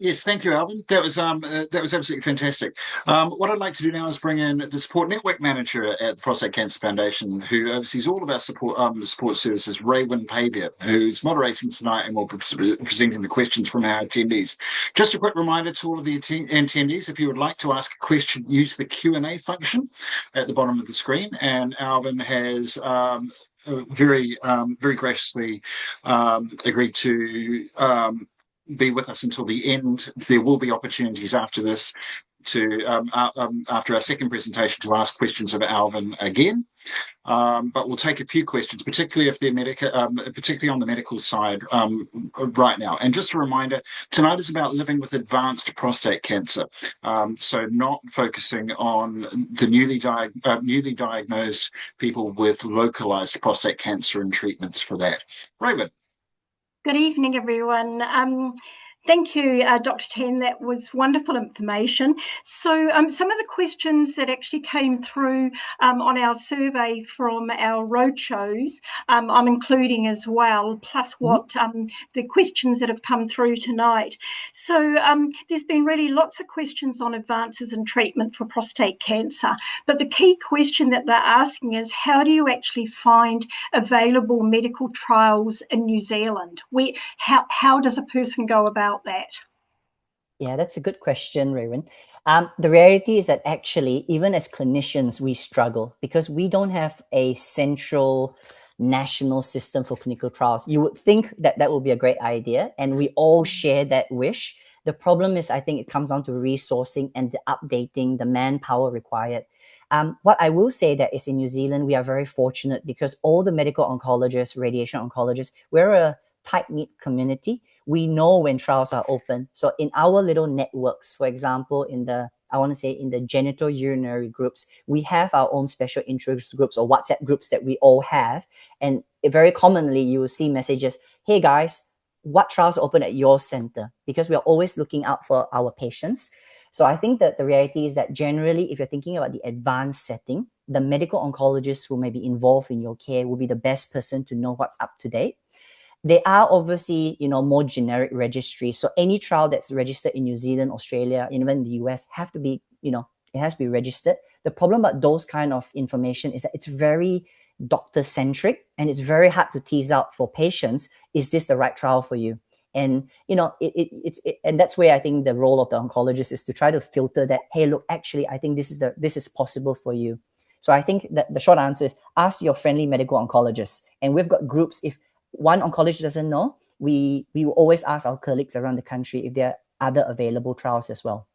Yes, thank you, Alvin. That was absolutely fantastic. What I'd like to do now is bring in the support network manager at the Prostate Cancer Foundation, who oversees all of our support services, Raywin Pavia, who's moderating tonight and will be presenting the questions from our attendees. Just a quick reminder to all of the attendees: if you would like to ask a question, use the Q&A function at the bottom of the screen, and Alvin has very graciously agreed to be with us until the end. There will be opportunities after this to after our second presentation to ask questions of Alvin again. But we'll take a few questions, particularly if they're particularly on the medical side right now. And just a reminder, tonight is about living with advanced prostate cancer. So not focusing on the newly diagnosed people with localized prostate cancer and treatments for that. Raven. Good evening, everyone. Thank you, Dr. Tan. That was wonderful information. So some of the questions that actually came through on our survey from our roadshows, I'm including as well, plus what the questions that have come through tonight. So there's been really lots of questions on advances in treatment for prostate cancer. But the key question that they're asking is, how do you actually find available medical trials in New Zealand? How does a person go about that? Yeah, that's a good question, Raven. The reality is that actually, even as clinicians, we struggle because we don't have a central national system for clinical trials. You would think that that would be a great idea, and we all share that wish. The problem is, I think it comes down to resourcing and the updating, the manpower required. What I will say that is in New Zealand, we are very fortunate because all the medical oncologists, radiation oncologists, we're a tight-knit community. We know when trials are open. So in our little networks, for example, in the genital urinary groups, we have our own special interest groups or WhatsApp groups that we all have. And very commonly, you will see messages, hey guys, what trials are open at your center? Because we are always looking out for our patients. So I think that the reality is that generally, if you're thinking about the advanced setting, the medical oncologist who may be involved in your care will be the best person to know what's up to date. There are obviously, more generic registries. So any trial that's registered in New Zealand, Australia, even the US have to be, it has to be registered. The problem about those kind of information is that it's very doctor-centric and it's very hard to tease out for patients. Is this the right trial for you? And, and that's where I think the role of the oncologist is to try to filter that, hey, look, actually, I think this is possible for you. So I think that the short answer is ask your friendly medical oncologist. And we've got groups. If one oncologist doesn't know, we will always ask our colleagues around the country if there are other available trials as well.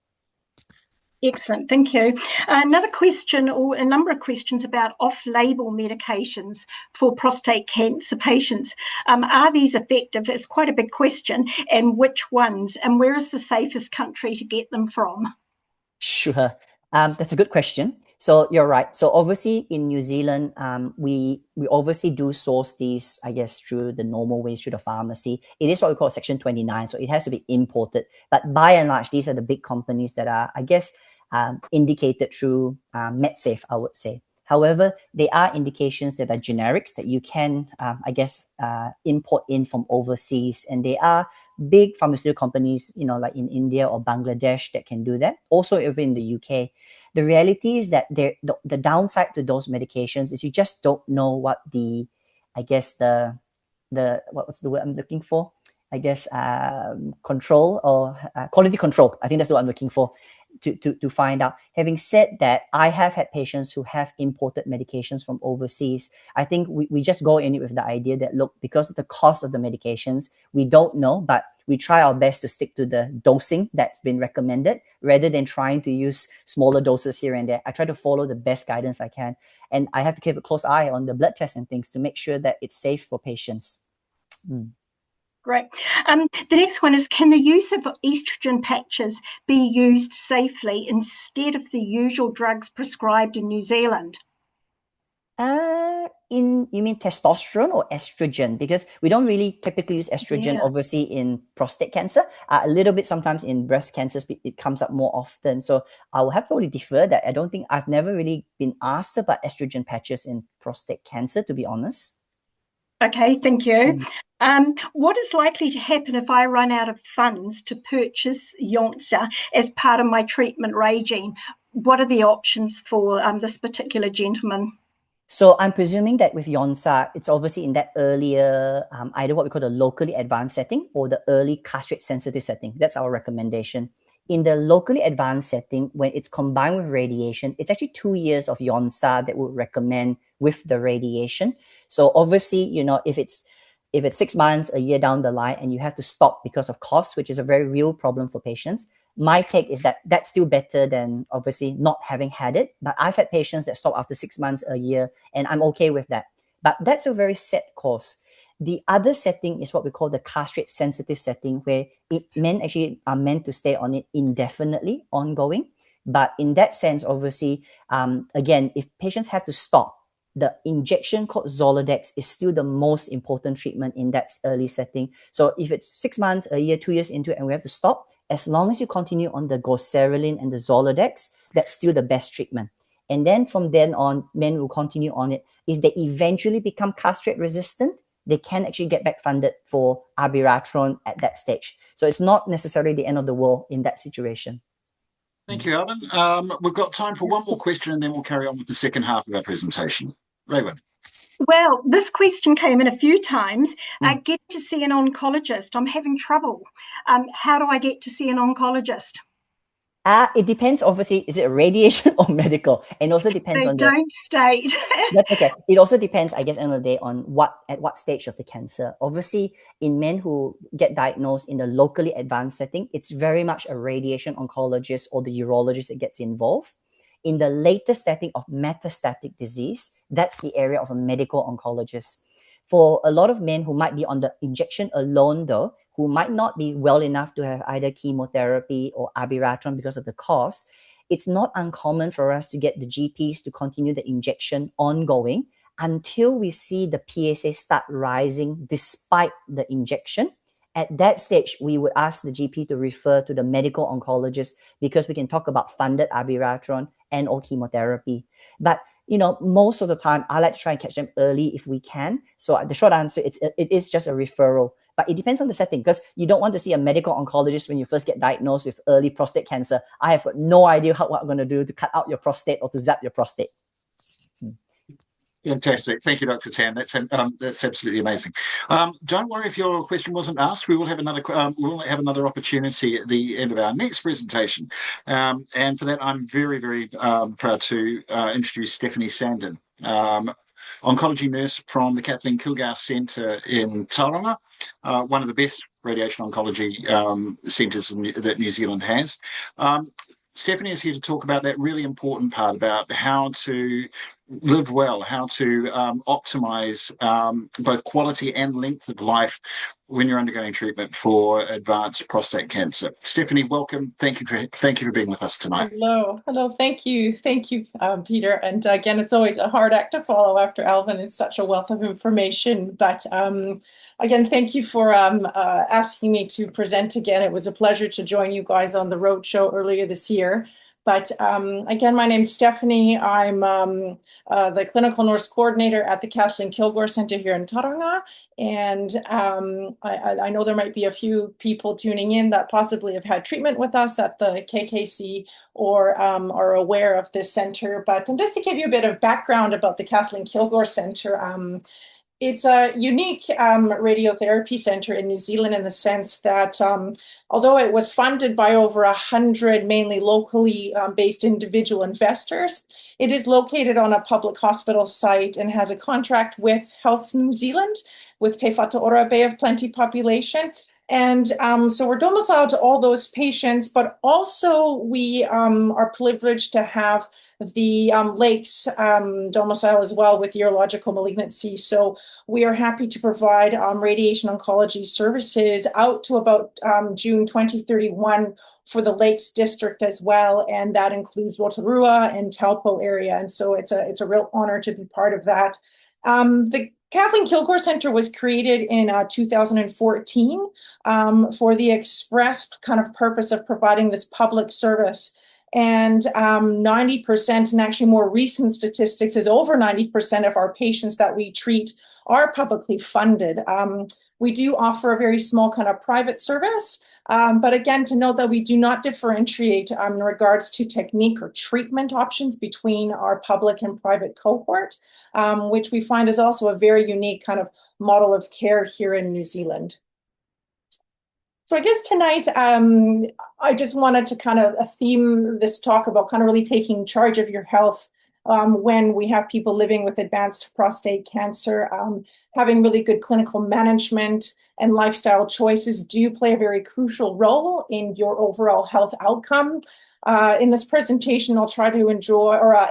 Excellent, thank you. Another question, or a number of questions about off-label medications for prostate cancer patients. Are these effective? It's quite a big question. And which ones? And where is the safest country to get them from? Sure. That's a good question. So you're right. So obviously in New Zealand, we obviously do source these, I guess, through the normal ways, through the pharmacy. It is what we call Section 29, so it has to be imported. But by and large, these are the big companies that are, I guess, indicated through MedSafe, I would say. However, there are indications that are generics that you can, import in from overseas. And there are big pharmaceutical companies, like in India or Bangladesh that can do that. Also, even in the UK. The reality is that the downside to those medications is you just don't know what the what's the word I'm looking for? Control or quality control. I think that's what I'm looking for to find out. Having said that, I have had patients who have imported medications from overseas. I think we just go in with the idea that, look, because of the cost of the medications, we don't know, but we try our best to stick to the dosing that's been recommended rather than trying to use smaller doses here and there. I try to follow the best guidance I can. And I have to keep a close eye on the blood tests and things to make sure that it's safe for patients. Great. The next one is, can the use of estrogen patches be used safely instead of the usual drugs prescribed in New Zealand? You mean testosterone or estrogen? Because we don't really typically use estrogen, obviously, in prostate cancer. A little bit sometimes in breast cancers, it comes up more often. So I will have to really defer that. I've never really been asked about estrogen patches in prostate cancer, to be honest. Okay, thank you. What is likely to happen if I run out of funds to purchase Yonsa as part of my treatment regime? What are the options for this particular gentleman? So I'm presuming that with Yonsa, it's obviously in that earlier, either what we call the locally advanced setting or the early castrate-sensitive setting. That's our recommendation. In the locally advanced setting, when it's combined with radiation, it's actually 2 years of Yonsa that we recommend with the radiation. So obviously, if it's if it's 6 months, a year down the line, and you have to stop because of cost, which is a very real problem for patients, my take is that that's still better than obviously not having had it. But I've had patients that stop after 6 months, a year, and I'm okay with that. But that's a very set course. The other setting is what we call the castrate sensitive setting, where men actually are meant to stay on it indefinitely, ongoing. But in that sense, obviously, again, if patients have to stop, the injection called Zoladex is still the most important treatment in that early setting. So if it's 6 months, a year, 2 years into it, and we have to stop, as long as you continue on the goserelin and the Zoladex, that's still the best treatment. And then from then on, men will continue on it. If they eventually become castrate resistant, they can actually get back funded for abiraterone at that stage. So it's not necessarily the end of the world in that situation. Thank you, Alvin. We've got time for one more question, and then we'll carry on with the second half of our presentation. Raven. Well, this question came in a few times. Get to see an oncologist. I'm having trouble. How do I get to see an oncologist? It depends, obviously, is it radiation or medical? And also depends on don't state. That's okay. It also depends, I guess, end of the day, on at what stage of the cancer. Obviously, in men who get diagnosed in the locally advanced setting, it's very much a radiation oncologist or the urologist that gets involved. In the later setting of metastatic disease, that's the area of a medical oncologist. For a lot of men who might be on the injection alone, though, who might not be well enough to have either chemotherapy or abiraterone because of the cost, it's not uncommon for us to get the GPs to continue the injection ongoing until we see the PSA start rising despite the injection. At that stage, we would ask the GP to refer to the medical oncologist because we can talk about funded abiraterone and or chemotherapy. But most of the time, I like to try and catch them early if we can. So the short answer, it is just a referral. But it depends on the setting, because you don't want to see a medical oncologist when you first get diagnosed with early prostate cancer. I have no idea what I'm going to do to cut out your prostate or to zap your prostate. Fantastic. Thank you, Dr. Tan. That's absolutely amazing. Don't worry if your question wasn't asked. We will have another opportunity at the end of our next presentation. And for that, I'm very, very proud to introduce Stephanie Sandon, oncology nurse from the Kathleen Kilgour Centre in Tauranga, one of the best radiation oncology centres that New Zealand has. Stephanie is here to talk about that really important part about how to live well, how to optimize both quality and length of life when you're undergoing treatment for advanced prostate cancer. Stephanie, welcome. Thank you for being with us tonight. Hello. Thank you, Peter. And again, it's always a hard act to follow after Alvin. It's such a wealth of information. But again, thank you for asking me to present again. It was a pleasure to join you guys on the roadshow earlier this year. But again, my name's Stephanie. I'm the clinical nurse coordinator at the Kathleen Kilgour Centre here in Tauranga. And I know there might be a few people tuning in that possibly have had treatment with us at the KKC or are aware of this centre. But just to give you a bit of background about the Kathleen Kilgour Centre, it's a unique radiotherapy centre in New Zealand in the sense that although it was funded by over 100 mainly locally based individual investors, it is located on a public hospital site and has a contract with Health New Zealand with Te Whatuora Bay of Plenty population. And so we're domiciled to all those patients, but also we are privileged to have the Lakes domicile as well with urological malignancy. So we are happy to provide radiation oncology services out to about June 2031 for the Lakes District as well. And that includes Rotorua and Taupo area. And so it's a real honor to be part of that. The Kathleen Kilgour Centre was created in 2014 for the express kind of purpose of providing this public service. And 90%, and actually more recent statistics is over 90% of our patients that we treat are publicly funded. We do offer a very small kind of private service, but again, to note that we do not differentiate in regards to technique or treatment options between our public and private cohort, which we find is also a very unique kind of model of care here in New Zealand. So I guess tonight, I just wanted to kind of theme this talk about kind of really taking charge of your health when we have people living with advanced prostate cancer. Having really good clinical management and lifestyle choices do play a very crucial role in your overall health outcome. In this presentation, I'll try to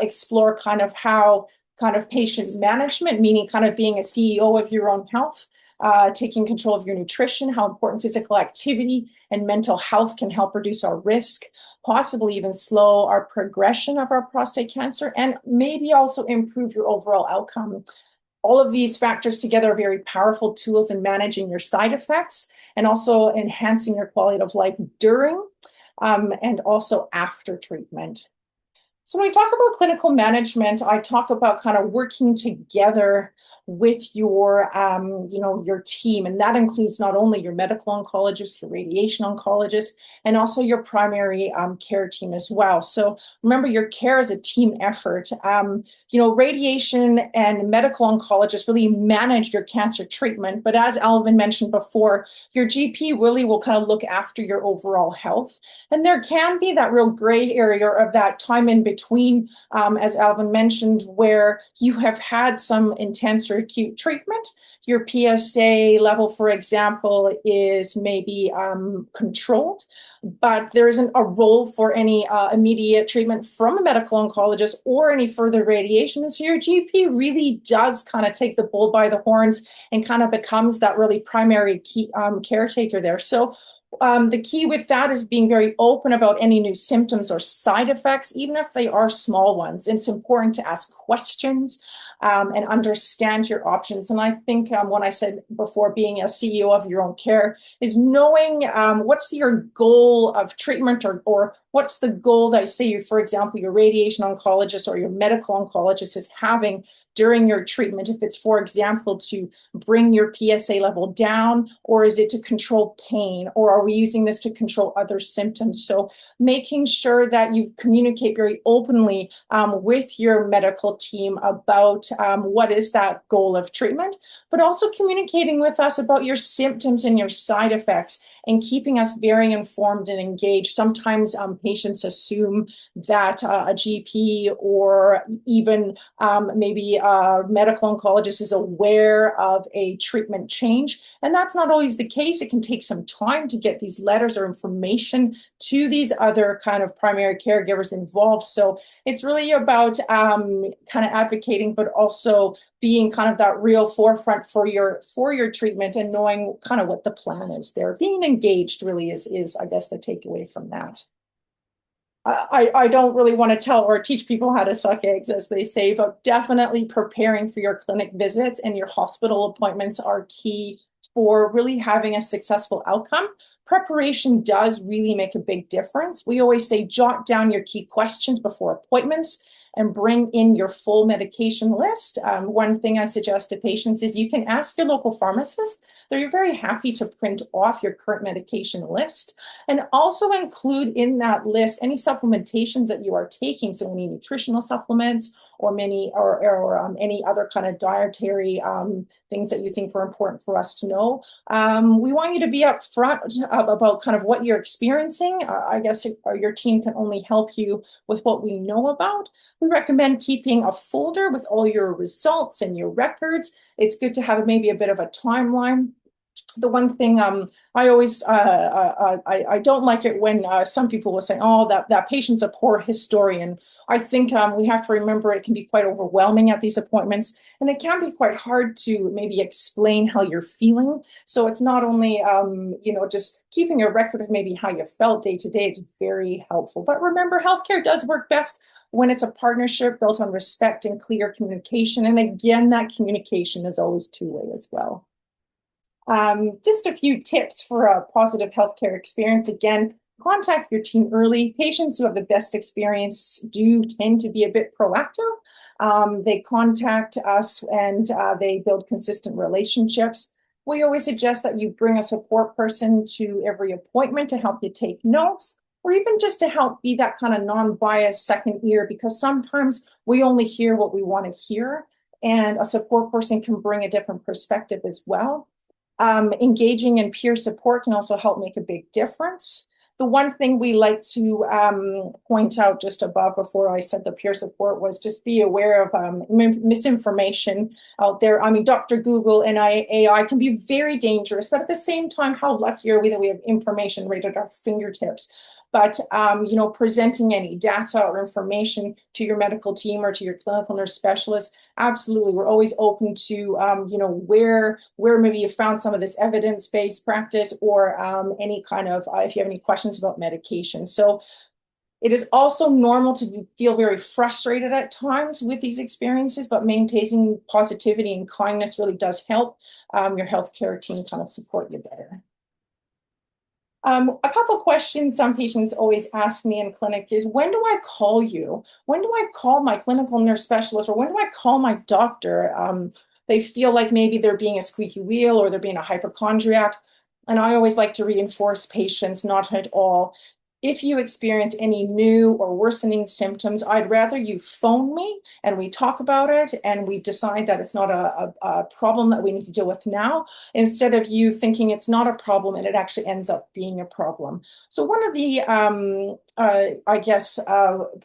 explore kind of how kind of patient management, meaning kind of being a CEO of your own health, taking control of your nutrition, how important physical activity and mental health can help reduce our risk, possibly even slow our progression of our prostate cancer, and maybe also improve your overall outcome. All of these factors together are very powerful tools in managing your side effects and also enhancing your quality of life during and also after treatment. So when we talk about clinical management, I talk about kind of working together with your, your team. And that includes not only your medical oncologist, your radiation oncologist, and also your primary care team as well. So remember, your care is a team effort. Radiation and medical oncologists really manage your cancer treatment. But as Alvin mentioned before, your GP really will kind of look after your overall health. And there can be that real gray area of that time in between, as Alvin mentioned, where you have had some intense or acute treatment. Your PSA level, for example, is maybe controlled, but there isn't a role for any immediate treatment from a medical oncologist or any further radiation. And so your GP really does kind of take the bull by the horns and kind of becomes that really primary key caretaker there. So the key with that is being very open about any new symptoms or side effects, even if they are small ones. It's important to ask questions and understand your options. And I think when I said before, being a CEO of your own care is knowing what's your goal of treatment or what's the goal that, say, for example, your radiation oncologist or your medical oncologist is having during your treatment. If it's, for example, to bring your PSA level down, or is it to control pain, or are we using this to control other symptoms? So making sure that you communicate very openly with your medical team about what is that goal of treatment, but also communicating with us about your symptoms and your side effects and keeping us very informed and engaged. Sometimes patients assume that a GP or even maybe a medical oncologist is aware of a treatment change, and that's not always the case. It can take some time to get these letters or information to these other kind of primary caregivers involved. So it's really about kind of advocating, but also being kind of that real forefront for your treatment and knowing kind of what the plan is there. Being engaged really is I guess the takeaway from that. I don't really want to tell or teach people how to suck eggs, as they say, but definitely preparing for your clinic visits and your hospital appointments are key for really having a successful outcome. Preparation does really make a big difference. We always say jot down your key questions before appointments and bring in your full medication list. One thing I suggest to patients is you can ask your local pharmacist. They're very happy to print off your current medication list and also include in that list any supplementations that you are taking. So any nutritional supplements or any other kind of dietary things that you think are important for us to know. We want you to be upfront about kind of what you're experiencing. I guess your team can only help you with what we know about. We recommend keeping a folder with all your results and your records. It's good to have maybe a bit of a timeline. The one thing I always I don't like it when some people will say, oh, that patient's a poor historian. I think we have to remember it can be quite overwhelming at these appointments, and it can be quite hard to maybe explain how you're feeling. So it's not only just keeping a record of maybe how you felt day to day. It's very helpful. But remember, healthcare does work best when it's a partnership built on respect and clear communication. And again, that communication is always two-way as well. Just a few tips for a positive healthcare experience. Again, contact your team early. Patients who have the best experience do tend to be a bit proactive. They contact us and they build consistent relationships. We always suggest that you bring a support person to every appointment to help you take notes, or even just to help be that kind of non-biased second ear, because sometimes we only hear what we want to hear, and a support person can bring a different perspective as well. Engaging in peer support can also help make a big difference. The one thing we like to point out just above before I said the peer support was just be aware of misinformation out there. I mean, Dr. Google and AI can be very dangerous, but at the same time, how lucky are we that we have information right at our fingertips? But, you know, presenting any data or information to your medical team or to your clinical nurse specialist, absolutely. We're always open to, you know, where maybe you found some of this evidence-based practice or any kind of, if you have any questions about medication. So it is also normal to feel very frustrated at times with these experiences, but maintaining positivity and kindness really does help your healthcare team kind of support you better. A couple of questions some patients always ask me in clinic is, when do I call you? When do I call my clinical nurse specialist? Or when do I call my doctor? They feel like maybe they're being a squeaky wheel or they're being a hypochondriac. And I always like to reinforce patients, not at all. If you experience any new or worsening symptoms, I'd rather you phone me and we talk about it and we decide that it's not a problem that we need to deal with now, instead of you thinking it's not a problem and it actually ends up being a problem. So one of the, I guess,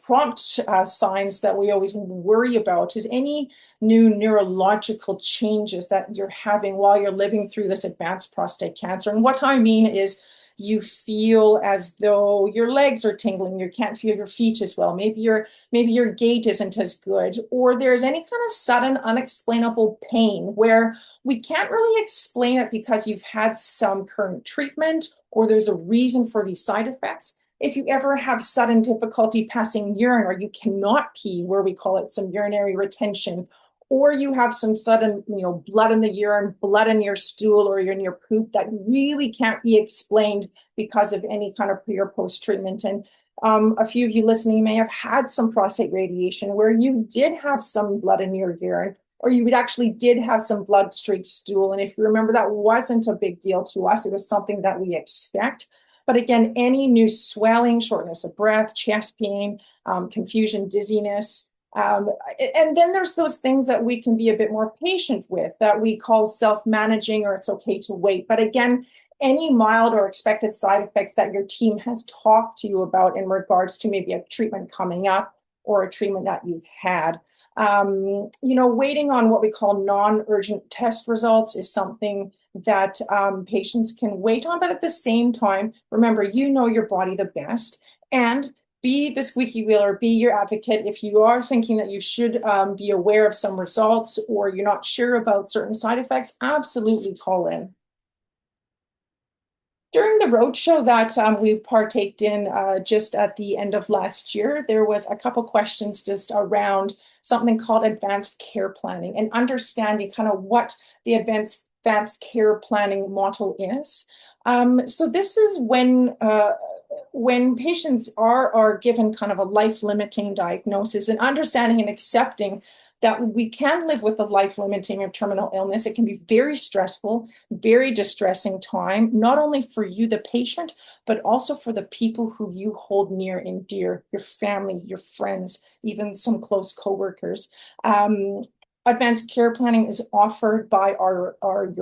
prompt signs that we always worry about is any new neurological changes that you're having while you're living through this advanced prostate cancer. And what I mean is, you feel as though your legs are tingling, you can't feel your feet as well, maybe your gait isn't as good, or there's any kind of sudden unexplainable pain where we can't really explain it because you've had some current treatment or there's a reason for these side effects. If you ever have sudden difficulty passing urine or you cannot pee, where we call it some urinary retention, or you have some sudden, you know, blood in the urine, blood in your stool or in your poop that really can't be explained because of any kind of pre or post treatment. And a few of you listening may have had some prostate radiation where you did have some blood in your urine, or you actually did have some blood-streaked stool. And if you remember, that wasn't a big deal to us. It was something that we expect. But again, any new swelling, shortness of breath, chest pain, confusion, dizziness, and then there's those things that we can be a bit more patient with that we call self-managing, or it's okay to wait. But again, any mild or expected side effects that your team has talked to you about in regards to maybe a treatment coming up or a treatment that you've had. You know, waiting on what we call non-urgent test results is something that patients can wait on. But at the same time, remember, you know your body the best. And be the squeaky wheel or be your advocate. If you are thinking that you should be aware of some results or you're not sure about certain side effects, absolutely call in. During the roadshow that we partaked in just at the end of last year, there was a couple questions just around something called advanced care planning and understanding kind of what the advanced care planning model is. So this is when patients are given kind of a life-limiting diagnosis and understanding and accepting that we can live with a life-limiting or terminal illness. It can be very stressful, very distressing time, not only for you, the patient, but also for the people who you hold near and dear, your family, your friends, even some close coworkers. Advanced care planning is offered by your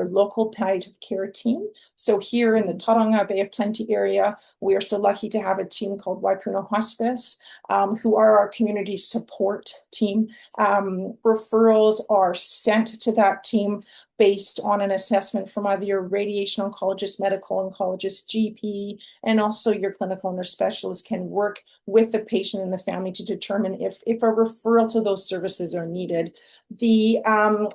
local palliative care team. So here in the Tauranga Bay of Plenty area, we are so lucky to have a team called Whānau Hospice, who are our community support team. Referrals are sent to that team based on an assessment from either your radiation oncologist, medical oncologist, GP, and also your clinical nurse specialist can work with the patient and the family to determine if a referral to those services are needed. The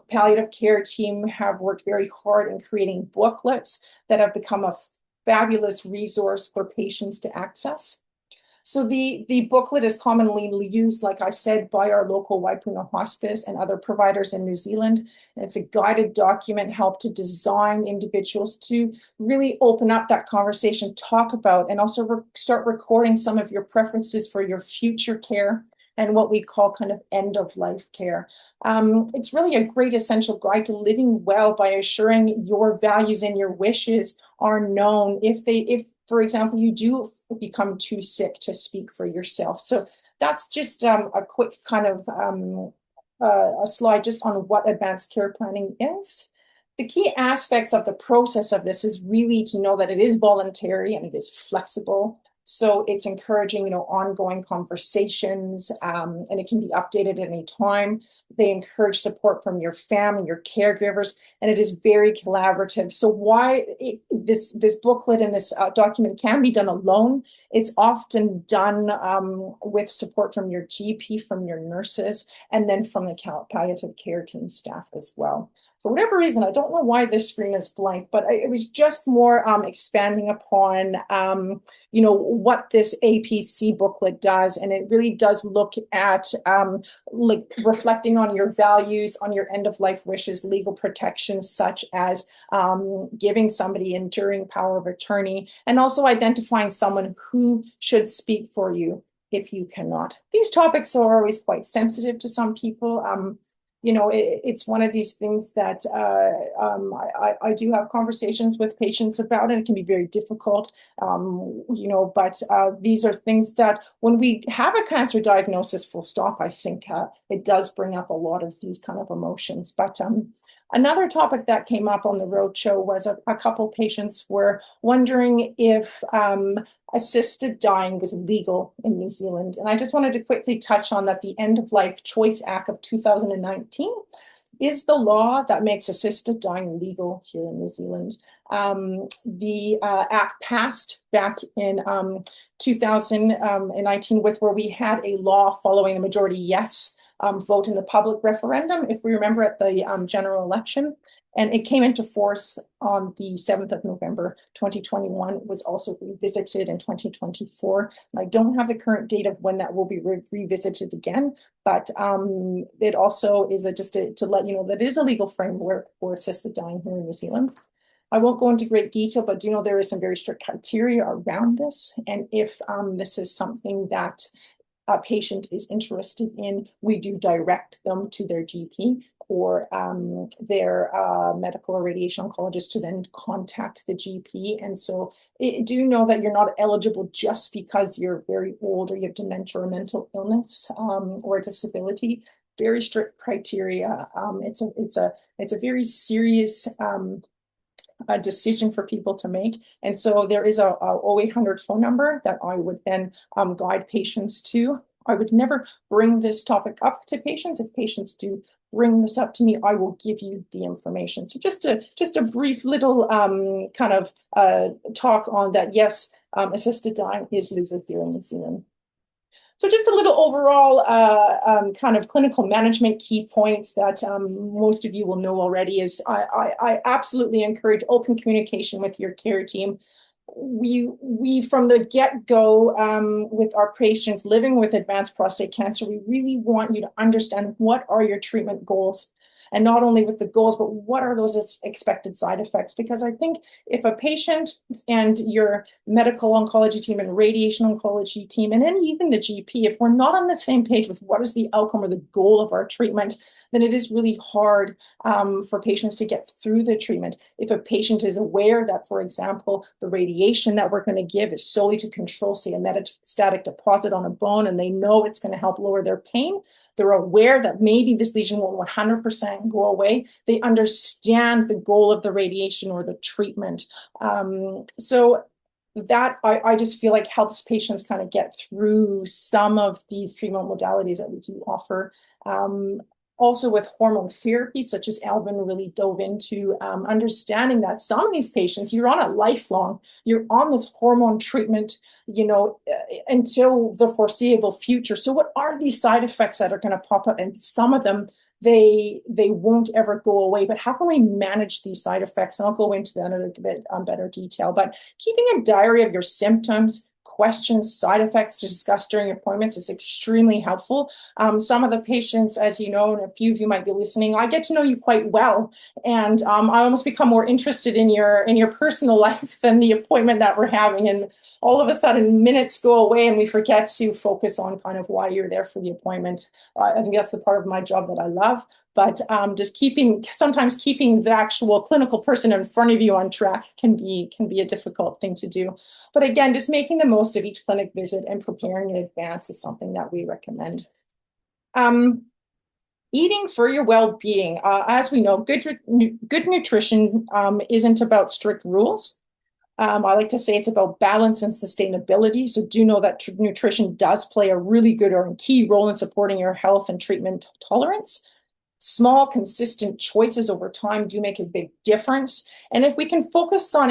palliative care team have worked very hard in creating booklets that have become a fabulous resource for patients to access. So the booklet is commonly used, like I said, by our local Whānau Hospice and other providers in New Zealand. And it's a guided document help to design individuals to really open up that conversation, talk about, and also start recording some of your preferences for your future care and what we call kind of end-of-life care. It's really a great essential guide to living well by assuring your values and your wishes are known if for example, you do become too sick to speak for yourself. So that's just a quick kind of a slide just on what advanced care planning is. The key aspects of the process of this is really to know that it is voluntary and it is flexible. So it's encouraging, ongoing conversations, and it can be updated at any time. They encourage support from your family, your caregivers, and it is very collaborative. So this booklet and this document can be done alone. It's often done with support from your GP, from your nurses, and then from the palliative care team staff as well. For whatever reason, I don't know why this screen is blank, but it was just more expanding upon, what this APC booklet does. And it really does look at like reflecting on your values, on your end-of-life wishes, legal protections, such as giving somebody enduring power of attorney, and also identifying someone who should speak for you if you cannot. These topics are always quite sensitive to some people. It's one of these things that I do have conversations with patients about, and it can be very difficult, but these are things that when we have a cancer diagnosis, full stop, I think it does bring up a lot of these kind of emotions. But another topic that came up on the roadshow was a couple patients were wondering if assisted dying was legal in New Zealand. And I just wanted to quickly touch on that the End of Life Choice Act of 2019 is the law that makes assisted dying legal here in New Zealand. The act passed back in 2019 where we had a law following a majority yes vote in the public referendum, if we remember, at the general election. And it came into force on the 7th of November, 2021. It was also revisited in 2024. And I don't have the current date of when that will be revisited again, but it also is just to let you know that it is a legal framework for assisted dying here in New Zealand. I won't go into great detail, but do know there is some very strict criteria around this. And if this is something that a patient is interested in, we do direct them to their GP or their medical or radiation oncologist to then contact the GP. And so do know that you're not eligible just because you're very old or you have dementia or mental illness or a disability. Very strict criteria. It's a very serious a decision for people to make. And so there is a 0800 phone number that I would then guide patients to. I would never bring this topic up to patients. If patients do bring this up to me, I will give you the information. So just a brief little kind of talk on that. Yes, assisted dying is legal here in New Zealand. So just a little overall kind of clinical management key points that most of you will know already is I absolutely encourage open communication with your care team. We from the get-go with our patients living with advanced prostate cancer, we really want you to understand what are your treatment goals. And not only with the goals, but what are those expected side effects? Because I think if a patient and your medical oncology team and radiation oncology team, and then even the GP, if we're not on the same page with what is the outcome or the goal of our treatment, then it is really hard for patients to get through the treatment. If a patient is aware that, for example, the radiation that we're going to give is solely to control, say, a metastatic deposit on a bone, and they know it's going to help lower their pain, they're aware that maybe this lesion won't 100% go away. They understand the goal of the radiation or the treatment. So that I just feel like helps patients kind of get through some of these treatment modalities that we do offer. Also with hormone therapy, such as Alvin really dove into, understanding that some of these patients, you're on a lifelong, you're on this hormone treatment, until the foreseeable future. So what are these side effects that are going to pop up? And some of them, they won't ever go away, but how can we manage these side effects? And I'll go into that in a bit better detail, but keeping a diary of your symptoms, questions, side effects to discuss during appointments is extremely helpful. Some of the patients, as you know, and a few of you might be listening, I get to know you quite well. And I almost become more interested in your personal life than the appointment that we're having. And all of a sudden minutes go away and we forget to focus on kind of why you're there for the appointment. I think that's the part of my job that I love. But just sometimes keeping the actual clinical person in front of you on track can be a difficult thing to do. But again, just making the most of each clinic visit and preparing in advance is something that we recommend. Eating for your well-being. As we know, good nutrition isn't about strict rules. I like to say it's about balance and sustainability. So do know that nutrition does play a really good or key role in supporting your health and treatment tolerance. Small, consistent choices over time do make a big difference. And if we can focus on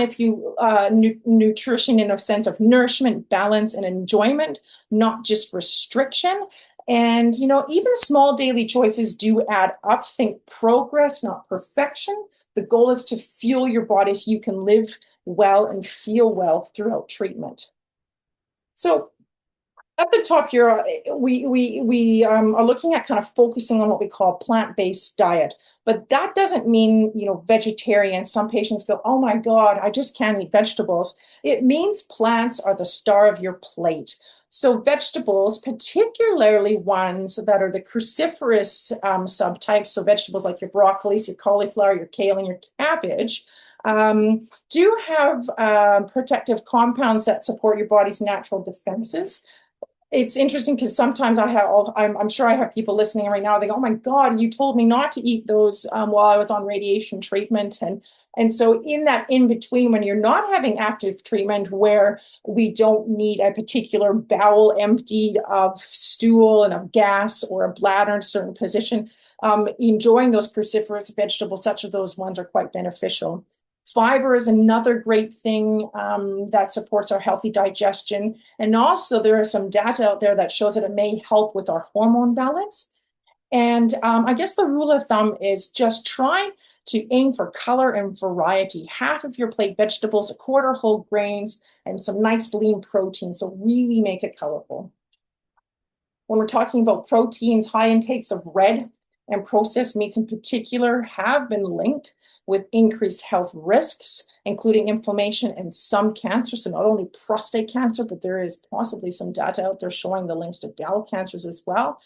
nutrition in a sense of nourishment, balance, and enjoyment, not just restriction. And, even small daily choices do add up. Think progress, not perfection. The goal is to fuel your body so you can live well and feel well throughout treatment. So at the top here, we are looking at kind of focusing on what we call plant-based diet, but that doesn't mean, vegetarian. Some patients go, oh my God, I just can't eat vegetables. It means plants are the star of your plate. So vegetables, particularly ones that are the cruciferous subtypes, so vegetables like your broccolis, your cauliflower, your kale, and your cabbage, do have protective compounds that support your body's natural defenses. It's interesting because sometimes I'm sure I have people listening right now. They go, oh my God, you told me not to eat those while I was on radiation treatment. And so in that in between, when you're not having active treatment where we don't need a particular bowel emptied of stool and of gas or a bladder in a certain position, enjoying those cruciferous vegetables, such as those ones, are quite beneficial. Fiber is another great thing that supports our healthy digestion. And also there is some data out there that shows that it may help with our hormone balance. And I guess the rule of thumb is just try to aim for color and variety. Half of your plate vegetables, a quarter whole grains, and some nice lean protein. So really make it colorful. When we're talking about proteins, high intakes of red and processed meats in particular have been linked with increased health risks, including inflammation and some cancer. So not only prostate cancer, but there is possibly some data out there showing the links to bowel cancers as well.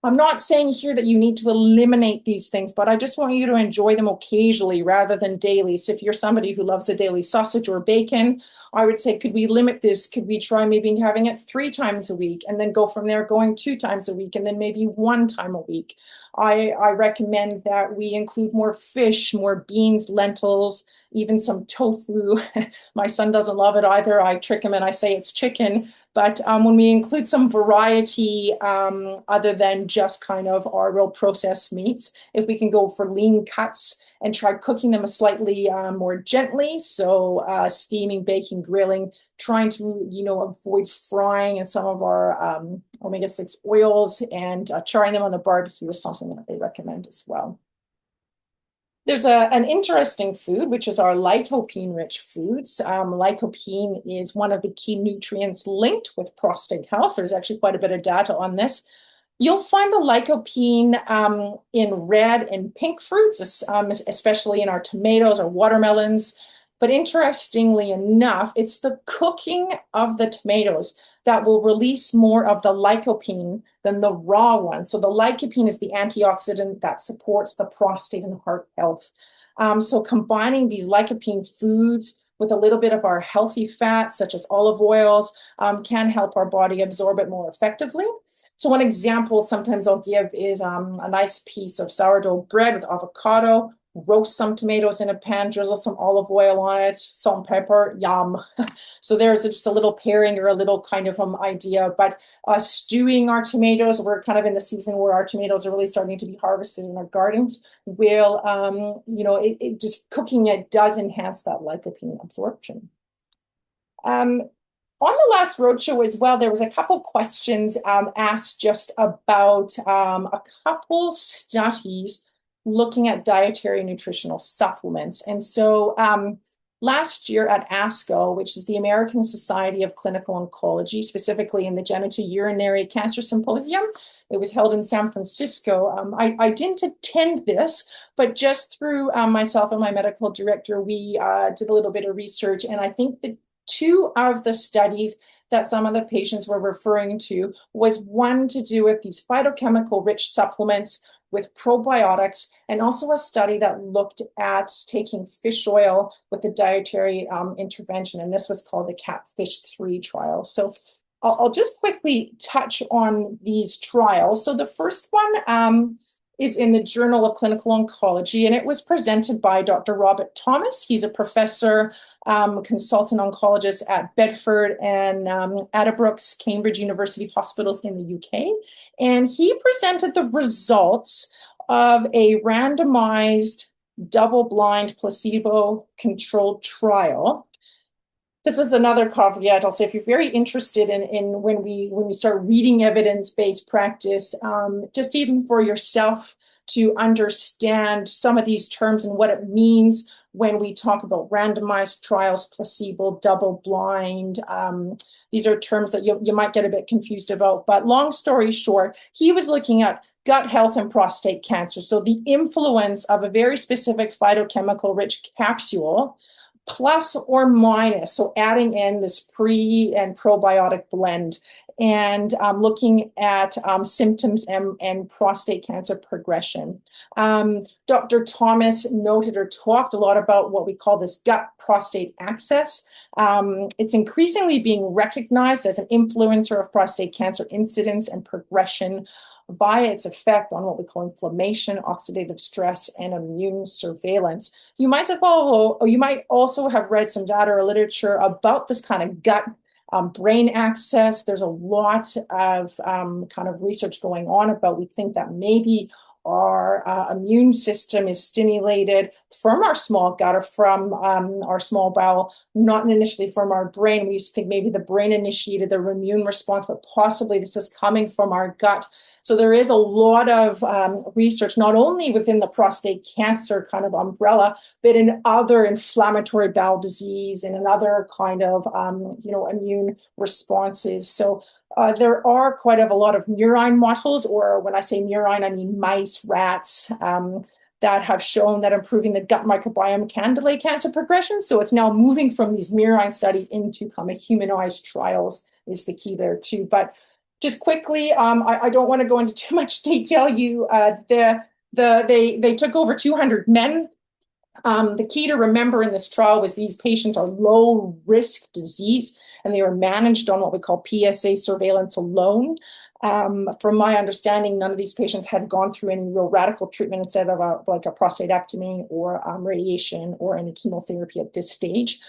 I'm not saying here that you need to eliminate these things, but I just want you to enjoy them occasionally rather than daily. So if you're somebody who loves a daily sausage or bacon, I would say, could we limit this? Could we try maybe having it 3 times a week and then go from there going 2 times a week and then maybe 1 time a week? I recommend that we include more fish, more beans, lentils, even some tofu. My son doesn't love it either. I trick him and I say it's chicken. But when we include some variety other than just kind of our real processed meats, if we can go for lean cuts and try cooking them slightly more gently, so steaming, baking, grilling, trying to avoid frying and some of our omega-6 oils, and charring them on the barbecue is something that they recommend as well. There's an interesting food, which is our lycopene-rich foods. Lycopene is one of the key nutrients linked with prostate health. There's actually quite a bit of data on this. You'll find the lycopene in red and pink fruits, especially in our tomatoes or watermelons. But interestingly enough, it's the cooking of the tomatoes that will release more of the lycopene than the raw one. So the lycopene is the antioxidant that supports the prostate and heart health. So combining these lycopene foods with a little bit of our healthy fats, such as olive oils, can help our body absorb it more effectively. So one example sometimes I'll give is a nice piece of sourdough bread with avocado. Roast some tomatoes in a pan, drizzle some olive oil on it, salt and pepper, yum. So there's just a little pairing or a little kind of idea. But stewing our tomatoes, we're kind of in the season where our tomatoes are really starting to be harvested in our gardens. Will, just cooking it does enhance that lycopene absorption. On the last roadshow as well, there was a couple questions asked just about a couple studies looking at dietary nutritional supplements. And so last year at ASCO, which is the American Society of Clinical Oncology, specifically in the Genitourinary Cancer Symposium, it was held in San Francisco. I didn't attend this, but just through myself and my medical director, we did a little bit of research. And I think that 2 of the studies that some of the patients were referring to was one to do with these phytochemical rich supplements with probiotics, and also a study that looked at taking fish oil with the dietary intervention, and this was called the CATFISH 3 trial. So I'll just quickly touch on these trials. So the first one is in the Journal of Clinical Oncology, and it was presented by Dr. Robert Thomas. He's a professor, consultant oncologist at Bedford and Addenbrooke's Cambridge University Hospitals in the UK. And he presented the results of a randomized, double-blind, placebo-controlled trial. This is another caveat. I'll say if you're very interested in when we start reading evidence-based practice, just even for yourself to understand some of these terms and what it means when we talk about randomized trials, placebo, double-blind. These are terms that you might get a bit confused about. But long story short, he was looking at gut health and prostate cancer. So the influence of a very specific phytochemical-rich capsule plus or minus, so adding in this pre and probiotic blend and looking at symptoms and prostate cancer progression. Dr. Thomas noted or talked a lot about what we call this gut prostate axis. It's increasingly being recognized as an influencer of prostate cancer incidence and progression via its effect on what we call inflammation, oxidative stress, and immune surveillance. You might also have read some data or literature about this kind of gut brain axis. There's a lot of kind of research going on about, we think that maybe our immune system is stimulated from our small gut or from our small bowel, not initially from our brain. We used to think maybe the brain initiated the immune response, but possibly this is coming from our gut. So there is a lot of research, not only within the prostate cancer kind of umbrella, but in other inflammatory bowel disease and in other kind of, immune responses. So there are quite a lot of murine models, or when I say murine, I mean mice, rats, that have shown that improving the gut microbiome can delay cancer progression. So it's now moving from these murine studies into kind of humanized trials is the key there too. But just quickly, I don't want to go into too much detail. They took over 200 men. The key to remember in this trial was these patients are low risk disease, and they were managed on what we call PSA surveillance alone. From my understanding, none of these patients had gone through any real radical treatment instead of a prostatectomy or radiation or any chemotherapy at this stage.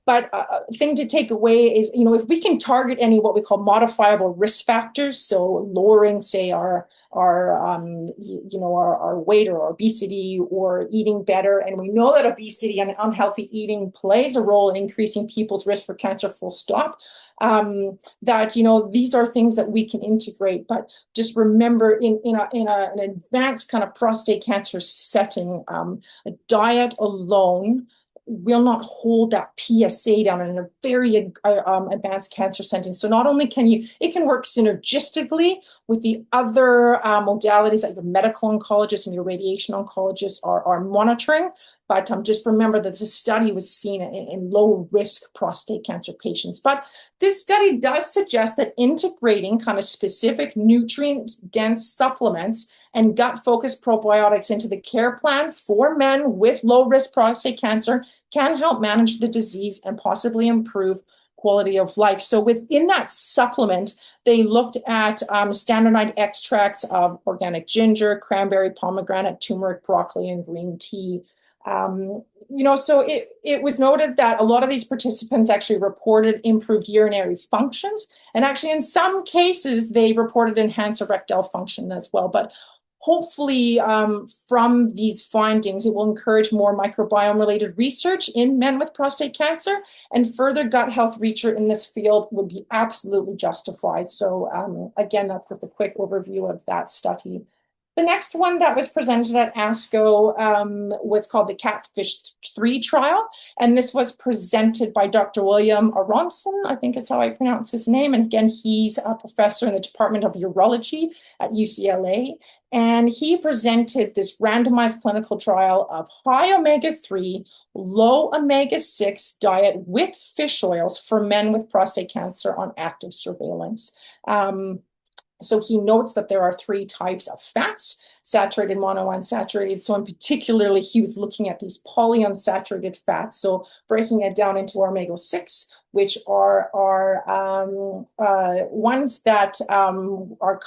But thing to take away is, if we can target any what we call modifiable risk factors, so lowering, say, our weight or obesity or eating better, and we know that obesity and unhealthy eating plays a role in increasing people's risk for cancer, full stop, that, these are things that we can integrate. But just remember, in an advanced kind of prostate cancer setting, a diet alone will not hold that PSA down in a very advanced cancer setting. So not only it can work synergistically with the other modalities that your medical oncologist and your radiation oncologist are monitoring, but just remember that this study was seen in low-risk prostate cancer patients. But this study does suggest that integrating kind of specific nutrient-dense supplements and gut-focused probiotics into the care plan for men with low-risk prostate cancer can help manage the disease and possibly improve quality of life. So within that supplement, they looked at standardized extracts of organic ginger, cranberry, pomegranate, turmeric, broccoli, and green tea. So it was noted that a lot of these participants actually reported improved urinary functions, and actually in some cases they reported enhanced erectile function as well. But hopefully from these findings, it will encourage more microbiome-related research in men with prostate cancer, and further gut health research in this field would be absolutely justified. So again, that's just a quick overview of that study. The next one that was presented at ASCO was called the CATFISH-3 trial, and this was presented by Dr. William Aronson, I think is how I pronounce his name, and again, he's a professor in the Department of Urology at UCLA, and he presented this randomized clinical trial of high omega-3, low omega-6 diet with fish oils for men with prostate cancer on active surveillance. So he notes that there are 3 types of fats, saturated, monounsaturated. So in particularly, he was looking at these polyunsaturated fats. So breaking it down into omega-6, which are ones that are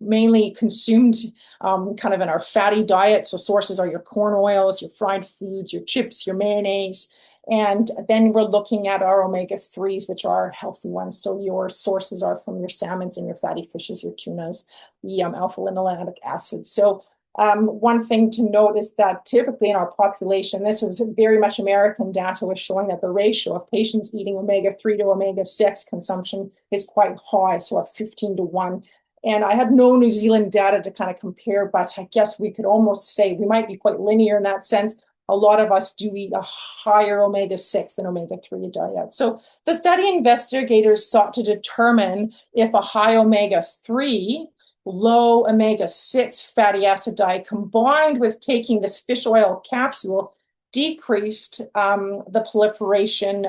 mainly consumed kind of in our fatty diet. So sources are your corn oils, your fried foods, your chips, your mayonnaise. And then we're looking at our omega-3s, which are healthy ones. So your sources are from your salmons and your fatty fishes, your tunas, the alpha-linoleic acid. So one thing to note is that typically in our population, this is very much American data, was showing that the ratio of patients eating omega-3 to omega-6 consumption is quite high, so at 15-1. And I had no New Zealand data to kind of compare, but I guess we could almost say we might be quite linear in that sense. A lot of us do eat a higher omega-6 than omega-3 diet. So the study investigators sought to determine if a high omega-3, low omega-6 fatty acid diet combined with taking this fish oil capsule decreased the proliferation,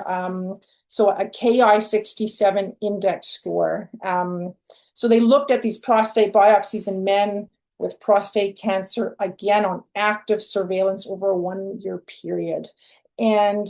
so a Ki-67 index score. So they looked at these prostate biopsies in men with prostate cancer, again, on active surveillance over a 1-year period. And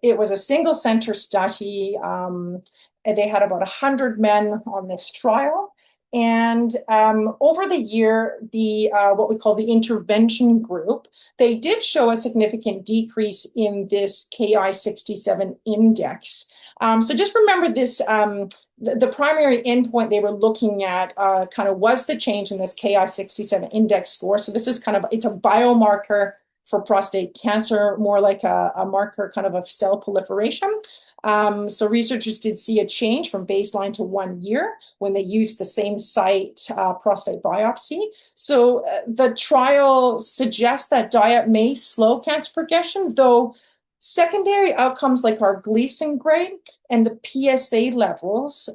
it was a single center study. And they had about 100 men on this trial. And over the year, the what we call the intervention group, they did show a significant decrease in this Ki-67 index. So just remember this, the primary endpoint they were looking at kind of was the change in this Ki-67 index score. So this is kind of, it's a biomarker for prostate cancer, more like a marker kind of cell proliferation. So researchers did see a change from baseline to 1 year when they used the same site prostate biopsy. So the trial suggests that diet may slow cancer progression, though secondary outcomes like our Gleason grade and the PSA levels,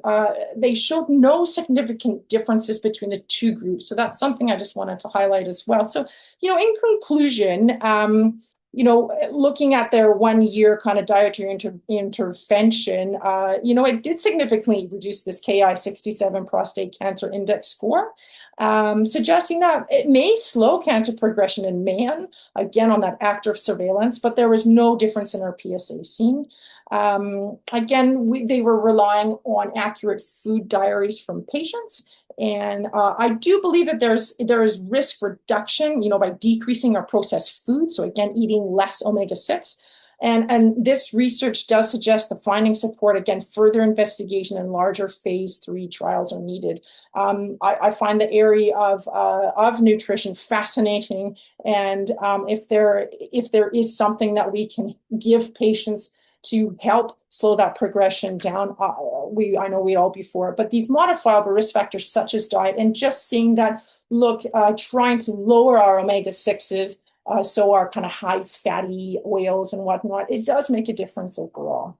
they showed no significant differences between the two groups. So that's something I just wanted to highlight as well. So, in conclusion, looking at their 1 year kind of dietary intervention, it did significantly reduce this Ki-67 prostate cancer index score, suggesting that it may slow cancer progression in man, again, on that active surveillance, but there was no difference in our PSA seen. Again, they were relying on accurate food diaries from patients. And I do believe that there is risk reduction, by decreasing our processed food. So again, eating less omega-6. And this research does suggest the findings support, again, further investigation and larger phase 3 trials are needed. I find the area of nutrition fascinating. And if there is something that we can give patients to help slow that progression down, I know we'd all be for it. But these modifiable risk factors such as diet, and just seeing that, trying to lower our omega-6s, so our kind of high fatty oils and whatnot, it does make a difference overall.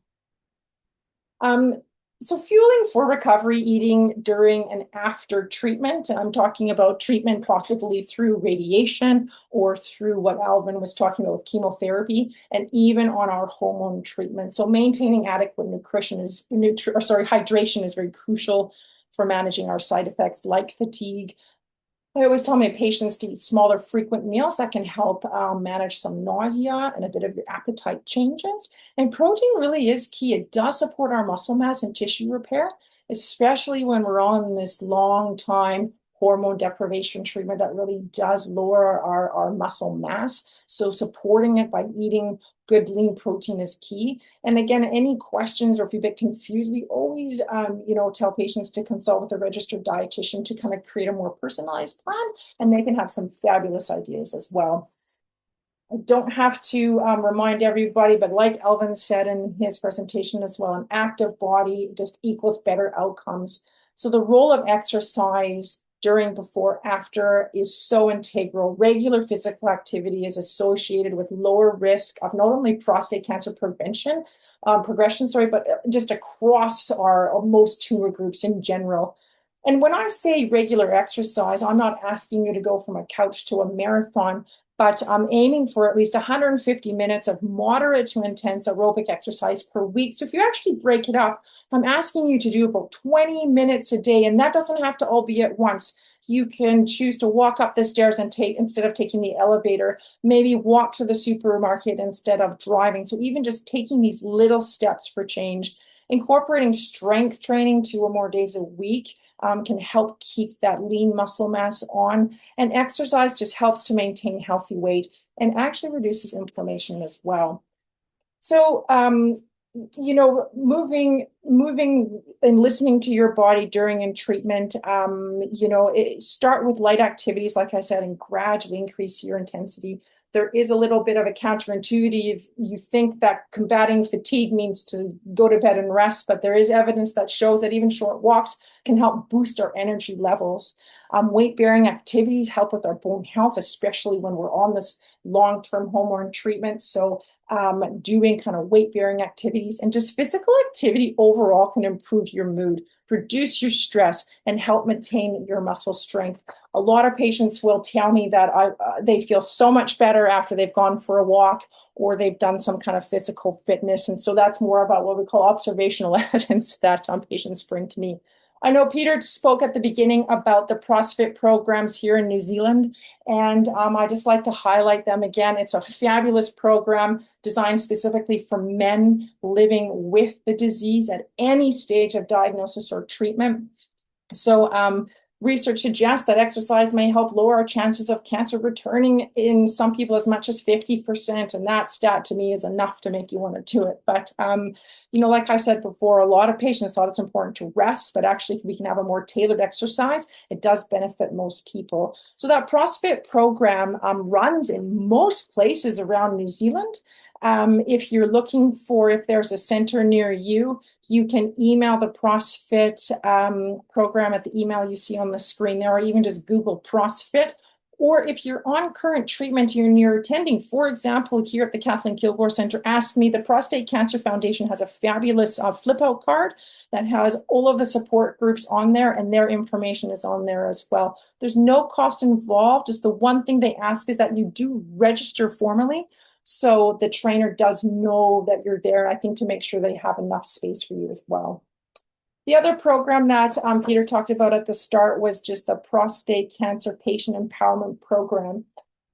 So fueling for recovery, eating during and after treatment, and I'm talking about treatment possibly through radiation or through what Alvin was talking about with chemotherapy, and even on our hormone treatment. So maintaining adequate hydration is very crucial for managing our side effects like fatigue. I always tell my patients to eat smaller, frequent meals that can help manage some nausea and a bit of your appetite changes. And protein really is key. It does support our muscle mass and tissue repair, especially when we're on this long time hormone deprivation treatment that really does lower our muscle mass. So supporting it by eating good lean protein is key. And again, any questions or if you're a bit confused, we always, tell patients to consult with a registered dietitian to kind of create a more personalized plan, and they can have some fabulous ideas as well. I don't have to remind everybody, but like Alvin said in his presentation as well, an active body just equals better outcomes. So the role of exercise during, before, after is so integral. Regular physical activity is associated with lower risk of not only prostate cancer progression, but just across our most tumor groups in general. And when I say regular exercise, I'm not asking you to go from a couch to a marathon, but I'm aiming for at least 150 minutes of moderate to intense aerobic exercise per week. So if you actually break it up, I'm asking you to do about 20 minutes a day, and that doesn't have to all be at once. You can choose to walk up the stairs and instead of taking the elevator, maybe walk to the supermarket instead of driving. So even just taking these little steps for change, incorporating strength training 2 or more days a week can help keep that lean muscle mass on. And exercise just helps to maintain healthy weight and actually reduces inflammation as well. So, you know, moving and listening to your body during in treatment, you know, start with light activities, like I said, and gradually increase your intensity. There is a little bit of a counterintuitive. You think that combating fatigue means to go to bed and rest, but there is evidence that shows that even short walks can help boost our energy levels. Weight-bearing activities help with our bone health, especially when we're on this long-term hormone treatment. So doing kind of weight-bearing activities and just physical activity overall can improve your mood, reduce your stress, and help maintain your muscle strength. A lot of patients will tell me that they feel so much better after they've gone for a walk or they've done some kind of physical fitness. And so that's more about what we call observational evidence that patients bring to me. I know Peter spoke at the beginning about the CrossFit programs here in New Zealand, and I just like to highlight them again. It's a fabulous program designed specifically for men living with the disease at any stage of diagnosis or treatment. So research suggests that exercise may help lower our chances of cancer returning in some people as much as 50%. And that stat to me is enough to make you want to do it. But, you know, like I said before, a lot of patients thought it's important to rest, but actually if we can have a more tailored exercise, it does benefit most people. So that CrossFit program runs in most places around New Zealand. If you're looking for if there's a center near you, you can email the CrossFit program at the email you see on the screen there, or even just Google CrossFit. Or if you're on current treatment and you're attending, for example, here at the Kathleen Kilgore Center, ask me. The Prostate Cancer Foundation has a fabulous flip-out card that has all of the support groups on there, and their information is on there as well. There's no cost involved. Just the one thing they ask is that you do register formally, so the trainer does know that you're there, I think, to make sure they have enough space for you as well. The other program that Peter talked about at the start was just the Prostate Cancer Patient Empowerment Program.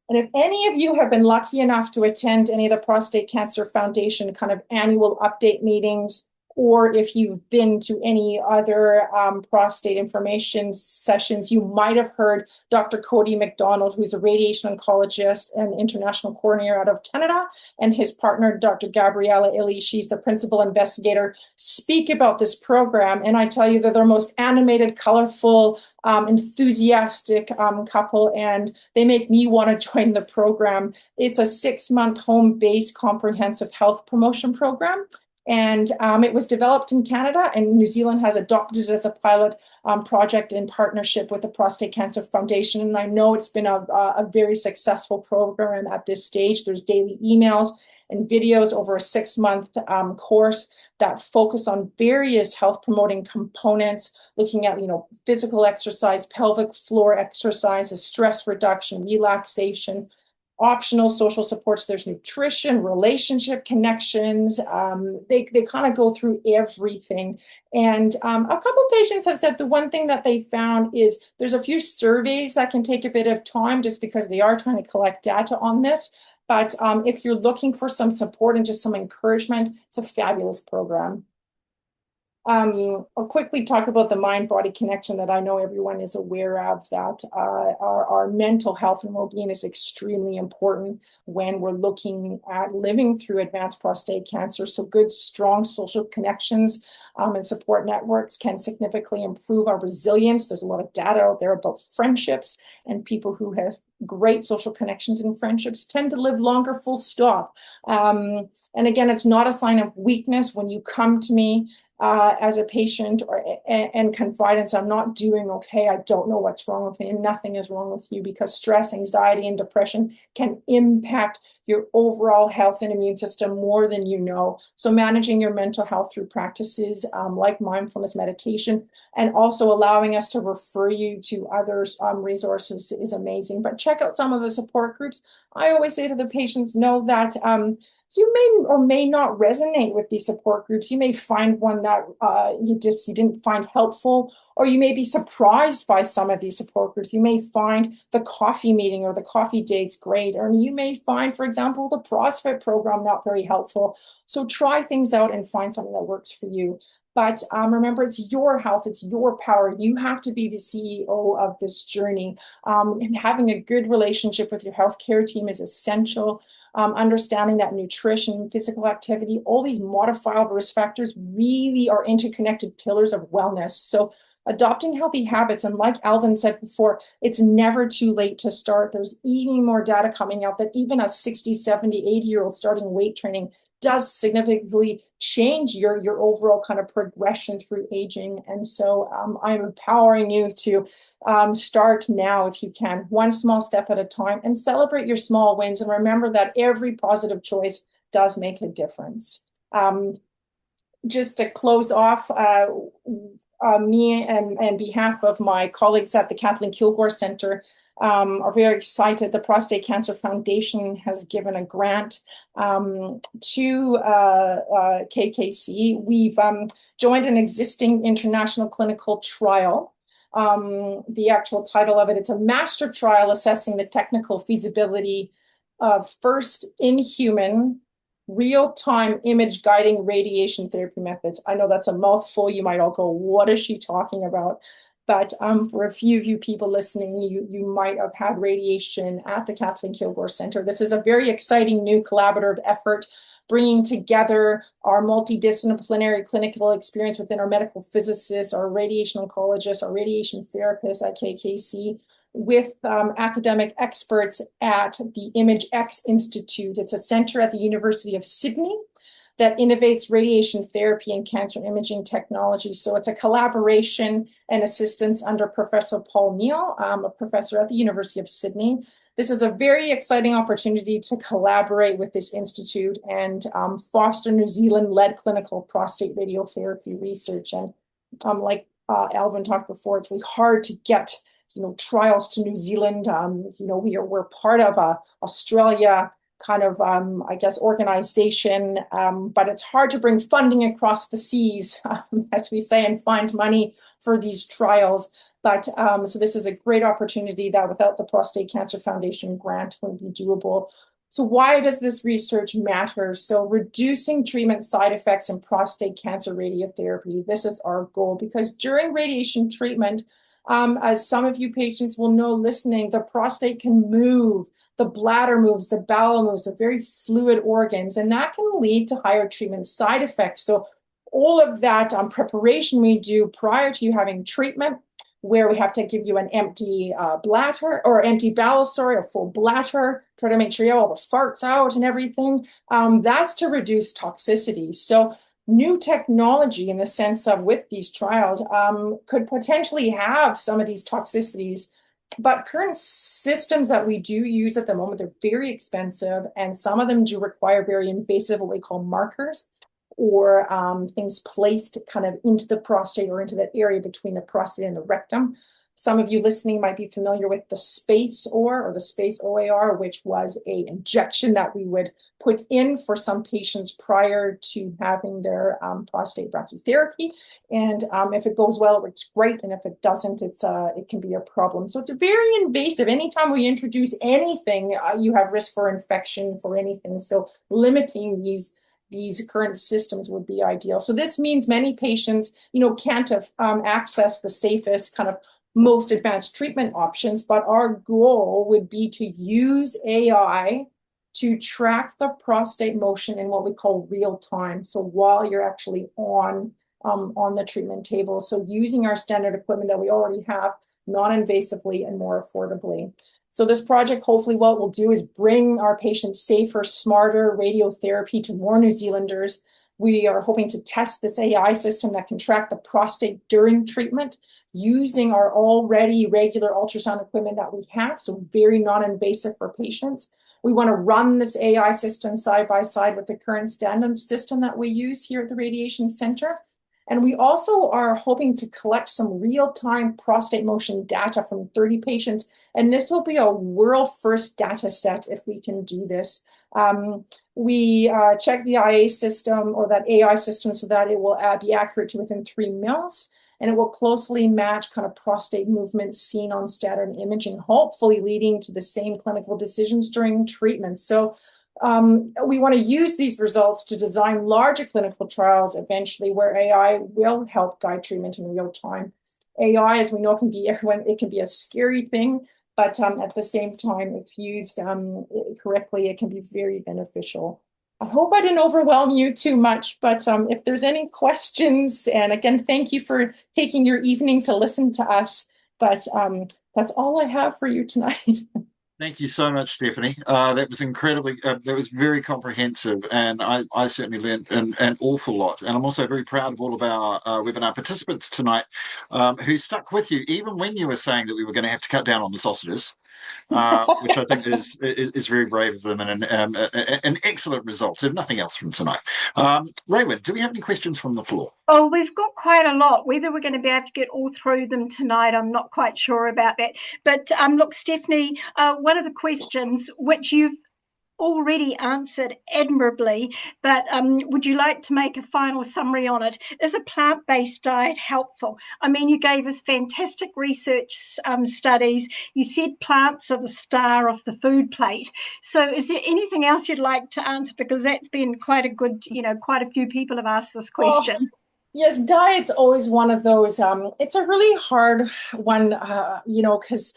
And if any of you have been lucky enough to attend any of the Prostate Cancer Foundation kind of annual update meetings, or if you've been to any other prostate information sessions, you might have heard Dr. Cody McDonald, who's a radiation oncologist and international coordinator out of Canada, and his partner, Dr. Gabriella Illy, she's the principal investigator, speak about this program. And I tell you, they're the most animated, colorful, enthusiastic couple, and they make me want to join the program. It's a 6-month home-based comprehensive health promotion program. And it was developed in Canada, and New Zealand has adopted it as a pilot project in partnership with the Prostate Cancer Foundation. And I know it's been a very successful program at this stage. There's daily emails and videos over a 6-month course that focus on various health promoting components, looking at, you know, physical exercise, pelvic floor exercises, stress reduction, relaxation, optional social supports. There's nutrition, relationship connections. They kind of go through everything. And a couple patients have said the one thing that they found is there's a few surveys that can take a bit of time just because they are trying to collect data on this. But if you're looking for some support and just some encouragement, it's a fabulous program. I'll quickly talk about the mind-body connection that I know everyone is aware of, that our mental health and well-being is extremely important when we're looking at living through advanced prostate cancer. So good, strong social connections and support networks can significantly improve our resilience. There's a lot of data out there about friendships, and people who have great social connections and friendships tend to live longer, full stop. And again, it's not a sign of weakness when you come to me as a patient and confide and say, I'm not doing okay, I don't know what's wrong with me, and nothing is wrong with you, because stress, anxiety, and depression can impact your overall health and immune system more than you know. So managing your mental health through practices like mindfulness meditation, and also allowing us to refer you to others resources is amazing. But check out some of the support groups. I always say to the patients, know that you may or may not resonate with these support groups. You may find one that you didn't find helpful, or you may be surprised by some of these support groups. You may find the coffee meeting or the coffee dates great, or you may find, for example, the CrossFit program not very helpful. So try things out and find something that works for you. But remember, it's your health, it's your power. You have to be the CEO of this journey. And having a good relationship with your healthcare team is essential. Understanding that nutrition, physical activity, all these modifiable risk factors really are interconnected pillars of wellness. So adopting healthy habits, and like Alvin said before, it's never too late to start. There's even more data coming out that even a 60, 70, 80-year-old starting weight training does significantly change your overall kind of progression through aging. And so I'm empowering you to start now if you can, one small step at a time, and celebrate your small wins. And remember that every positive choice does make a difference. Just to close off, me and behalf of my colleagues at the Kathleen Kilgore Center are very excited. The Prostate Cancer Foundation has given a grant to KKC. We've joined an existing international clinical trial. The actual title of it, it's a master trial assessing the technical feasibility of first in human real-time image guiding radiation therapy methods. I know that's a mouthful. You might all go, what is she talking about? But for a few of you people listening, you might have had radiation at the Kathleen Kilgore Center. This is a very exciting new collaborative effort, bringing together our multidisciplinary clinical experience within our medical physicists, our radiation oncologists, our radiation therapists at KKC, with academic experts at the ImageX Institute. It's a center at the University of Sydney that innovates radiation therapy and cancer imaging technology. So it's a collaboration and assistance under Professor Paul Neal, a professor at the University of Sydney. This is a very exciting opportunity to collaborate with this institute and foster New Zealand-led clinical prostate radiotherapy research. And like Alvin talked before, it's really hard to get trials to New Zealand. We're part of a Australia kind of, organization, but it's hard to bring funding across the seas, as we say, and find money for these trials. But so this is a great opportunity that without the Prostate Cancer Foundation grant wouldn't be doable. So why does this research matter? So reducing treatment side effects in prostate cancer radiotherapy, this is our goal, because during radiation treatment, as some of you patients will know listening, the prostate can move, the bladder moves, the bowel moves, they're very fluid organs, and that can lead to higher treatment side effects. So all of that preparation we do prior to you having treatment, where we have to give you an empty bladder, or empty bowel, a full bladder, try to make sure you have all the farts out and everything, that's to reduce toxicity. So new technology in the sense of with these trials could potentially have some of these toxicities, but current systems that we do use at the moment, they're very expensive, and some of them do require very invasive, what we call markers, or things placed kind of into the prostate or into that area between the prostate and the rectum. Some of you listening might be familiar with the SPACE or the SPACE OAR, which was an injection that we would put in for some patients prior to having their prostate brachytherapy. And if it goes well, it works great. And if it doesn't, it can be a problem. So it's very invasive. Anytime we introduce anything, you have risk for infection for anything. So limiting these current systems would be ideal. So this means many patients, can't access the safest kind of most advanced treatment options, but our goal would be to use AI to track the prostate motion in what we call real time. So while you're actually on the treatment table, so using our standard equipment that we already have, non-invasively and more affordably. So this project, hopefully what we'll do is bring our patients safer, smarter radiotherapy to more New Zealanders. We are hoping to test this AI system that can track the prostate during treatment using our already regular ultrasound equipment that we have, so very non-invasive for patients. We want to run this AI system side by side with the current standard system that we use here at the Radiation Center. And we also are hoping to collect some real-time prostate motion data from 30 patients. And this will be a world first data set if we can do this. We check the IA system or that AI system so that it will be accurate to within 3 mils, and it will closely match kind of prostate movements seen on standard imaging, hopefully leading to the same clinical decisions during treatment. So we want to use these results to design larger clinical trials eventually where AI will help guide treatment in real time. AI, as we know, can be it can be a scary thing, but at the same time, if used correctly, it can be very beneficial. I hope I didn't overwhelm you too much, but if there's any questions, and again, thank you for taking your evening to listen to us, but that's all I have for you tonight. Thank you so much, Stephanie. That was incredibly, that was very comprehensive, and I certainly learned an awful lot. And I'm also very proud of all of our webinar participants tonight who stuck with you, even when you were saying that we were going to have to cut down on the sausages. Which I think is very brave of them, and an excellent result, if nothing else, from tonight. Rayward, do we have any questions from the floor? Oh, we've got quite a lot. Whether we're going to be able to get all through them tonight, I'm not quite sure about that. But look, Stephanie, one of the questions which you've already answered admirably, but would you like to make a final summary on it? Is a plant-based diet helpful? I mean, you gave us fantastic research studies. You said plants are the star of the food plate. So is there anything else you'd like to answer? Because that's been quite a good, quite a few people have asked this question. Yes, diet's always one of those. It's a really hard one, because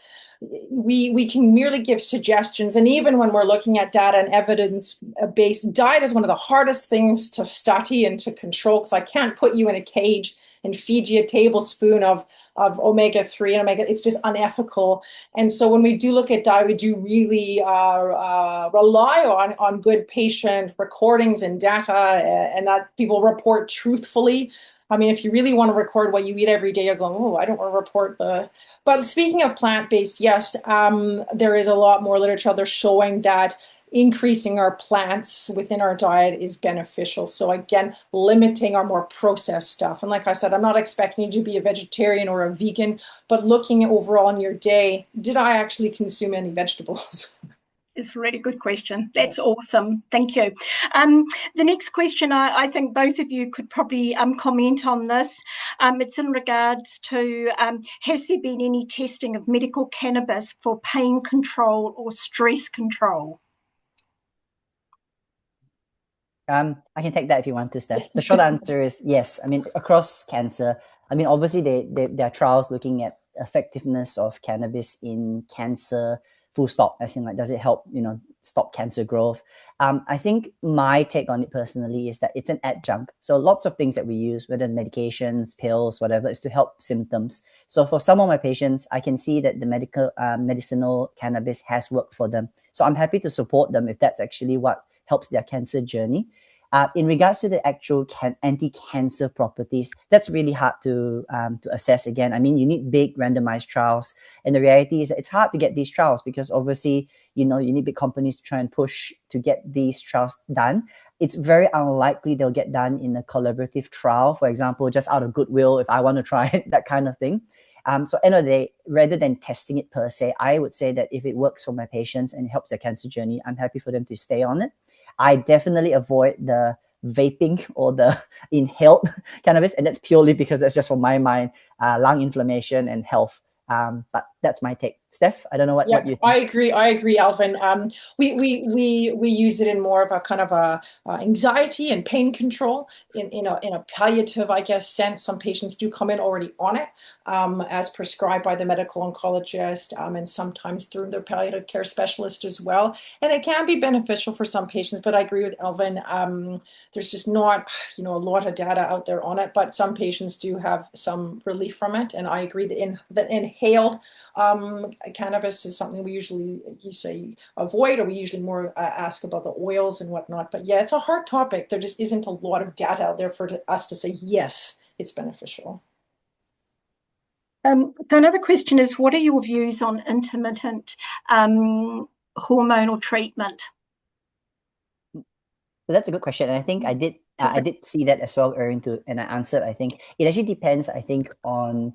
we can merely give suggestions. And even when we're looking at data and evidence-based, diet is one of the hardest things to study and to control, because I can't put you in a cage and feed you a tablespoon of omega-3 and omega. It's just unethical. And so when we do look at diet, we do really rely on good patient recordings and data, and that people report truthfully. I mean, if you really want to record what you eat every day, you're going, oh, I don't want to report the... But speaking of plant-based, yes, there is a lot more literature. They're showing that increasing our plants within our diet is beneficial. So again, limiting our more processed stuff. And like I said, I'm not expecting you to be a vegetarian or a vegan, but looking overall in your day, did I actually consume any vegetables? It's a really good question. That's awesome. Thank you. The next question, I think both of you could probably comment on this. It's in regards to, has there been any testing of medical cannabis for pain control or stress control? I can take that if you want to, Steph. The short answer is yes. I mean, across cancer, I mean, obviously there are trials looking at effectiveness of cannabis in cancer, full stop, as in, like, does it help, stop cancer growth? I think my take on it personally is that it's an adjunct. So lots of things that we use, whether medications, pills, whatever, is to help symptoms. So for some of my patients, I can see that the medicinal cannabis has worked for them. So I'm happy to support them if that's actually what helps their cancer journey. In regards to the actual anti-cancer properties, that's really hard to assess again. I mean, you need big randomized trials. And the reality is that it's hard to get these trials because obviously, you need big companies to try and push to get these trials done. It's very unlikely they'll get done in a collaborative trial, for example, just out of goodwill, if I want to try it, that kind of thing. So end of the day, rather than testing it per se, I would say that if it works for my patients and it helps their cancer journey, I'm happy for them to stay on it. I definitely avoid the vaping or the inhaled cannabis, and that's purely because that's just for my mind, lung inflammation and health. But that's my take. Steph, I don't know what you think. I agree, Alvin. We use it in more of a kind of a anxiety and pain control in a palliative, I guess, sense. Some patients do come in already on it, as prescribed by the medical oncologist, and sometimes through their palliative care specialist as well. And it can be beneficial for some patients, but I agree with Alvin. There's just not, a lot of data out there on it, but some patients do have some relief from it. And I agree that inhaled cannabis is something we usually avoid, or we usually more ask about the oils and whatnot. But yeah, it's a hard topic. There just isn't a lot of data out there for us to say, yes, it's beneficial. So another question is, what are your views on intermittent hormonal treatment? That's a good question. And I think I did I did see that as well, Erin, and I answered. I think it actually depends, I think, on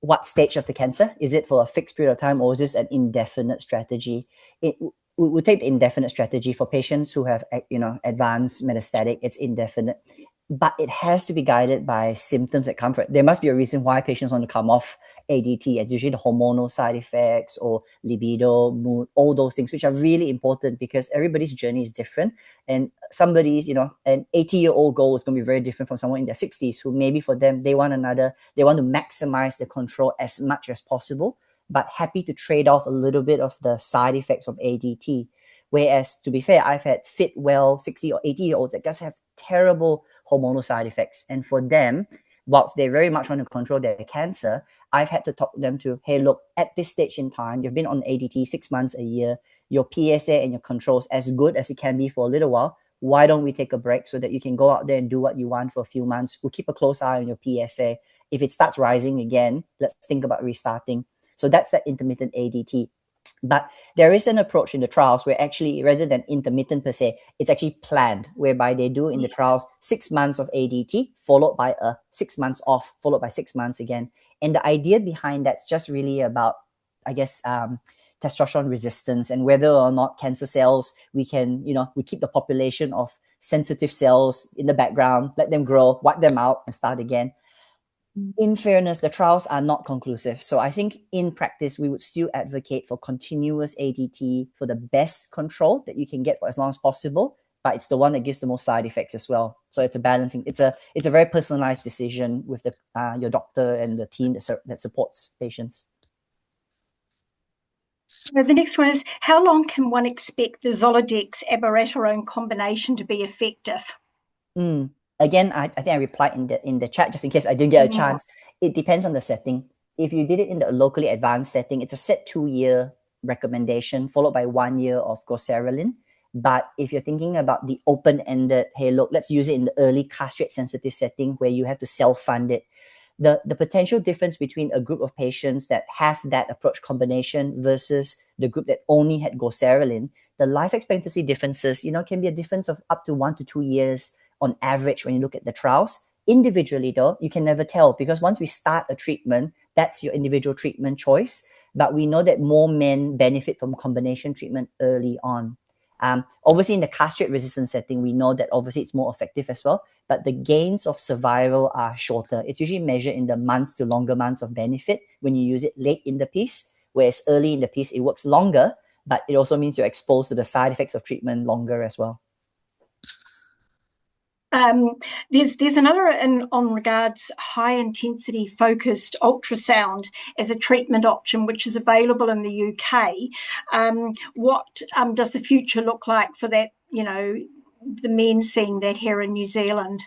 what stage of the cancer. Is it for a fixed period of time, or is this an indefinite strategy? We would take the indefinite strategy for patients who have, advanced metastatic. It's indefinite, but it has to be guided by symptoms that come from it. There must be a reason why patients want to come off ADT. It's usually the hormonal side effects or libido, mood, all those things, which are really important because everybody's journey is different. And somebody's, an 80-year-old goal is going to be very different from someone in their 60s who maybe for them, they want to maximize the control as much as possible, but happy to trade off a little bit of the side effects of ADT. Whereas, to be fair, I've had fit, well, 60 or 80-year-olds that just have terrible hormonal side effects. And for them, whilst they very much want to control their cancer, I've had to talk them to, hey, look, at this stage in time, you've been on ADT 6 months, a year, your PSA and your controls as good as it can be for a little while. Why don't we take a break so that you can go out there and do what you want for a few months? We'll keep a close eye on your PSA. If it starts rising again, let's think about restarting. So that's that intermittent ADT. But there is an approach in the trials where actually, rather than intermittent per se, it's actually planned, whereby they do in the trials 6 months of ADT, followed by 6 months off, followed by 6 months again. And the idea behind that's just really about, I guess, testosterone resistance and whether or not cancer cells, we can, we keep the population of sensitive cells in the background, let them grow, wipe them out and start again. In fairness, the trials are not conclusive. So I think in practice, we would still advocate for continuous ADT for the best control that you can get for as long as possible, but it's the one that gives the most side effects as well. So it's a balancing, it's a very personalized decision with your doctor and the team that supports patients. The next one is, how long can one expect the Zoladex abiraterone combination to be effective? Again, I think I replied in the chat just in case I didn't get a chance. It depends on the setting. If you did it in the locally advanced setting, it's a set 2-year recommendation followed by 1 year of goserelin. But if you're thinking about the open-ended, hey, look, let's use it in the early castrate-sensitive setting where you have to self-fund it. The potential difference between a group of patients that have that approach combination versus the group that only had goserelin, the life expectancy differences, can be a difference of up to 1 to 2 years on average when you look at the trials. Individually, though, you can never tell because once we start a treatment, that's your individual treatment choice. But we know that more men benefit from combination treatment early on. Obviously, in the castrate-resistant setting, we know that obviously it's more effective as well, but the gains of survival are shorter. It's usually measured in the months to longer months of benefit when you use it late in the piece, whereas early in the piece, it works longer, but it also means you're exposed to the side effects of treatment longer as well. There's another on regards high intensity focused ultrasound as a treatment option, which is available in the UK. What does the future look like for that, the men seeing that here in New Zealand?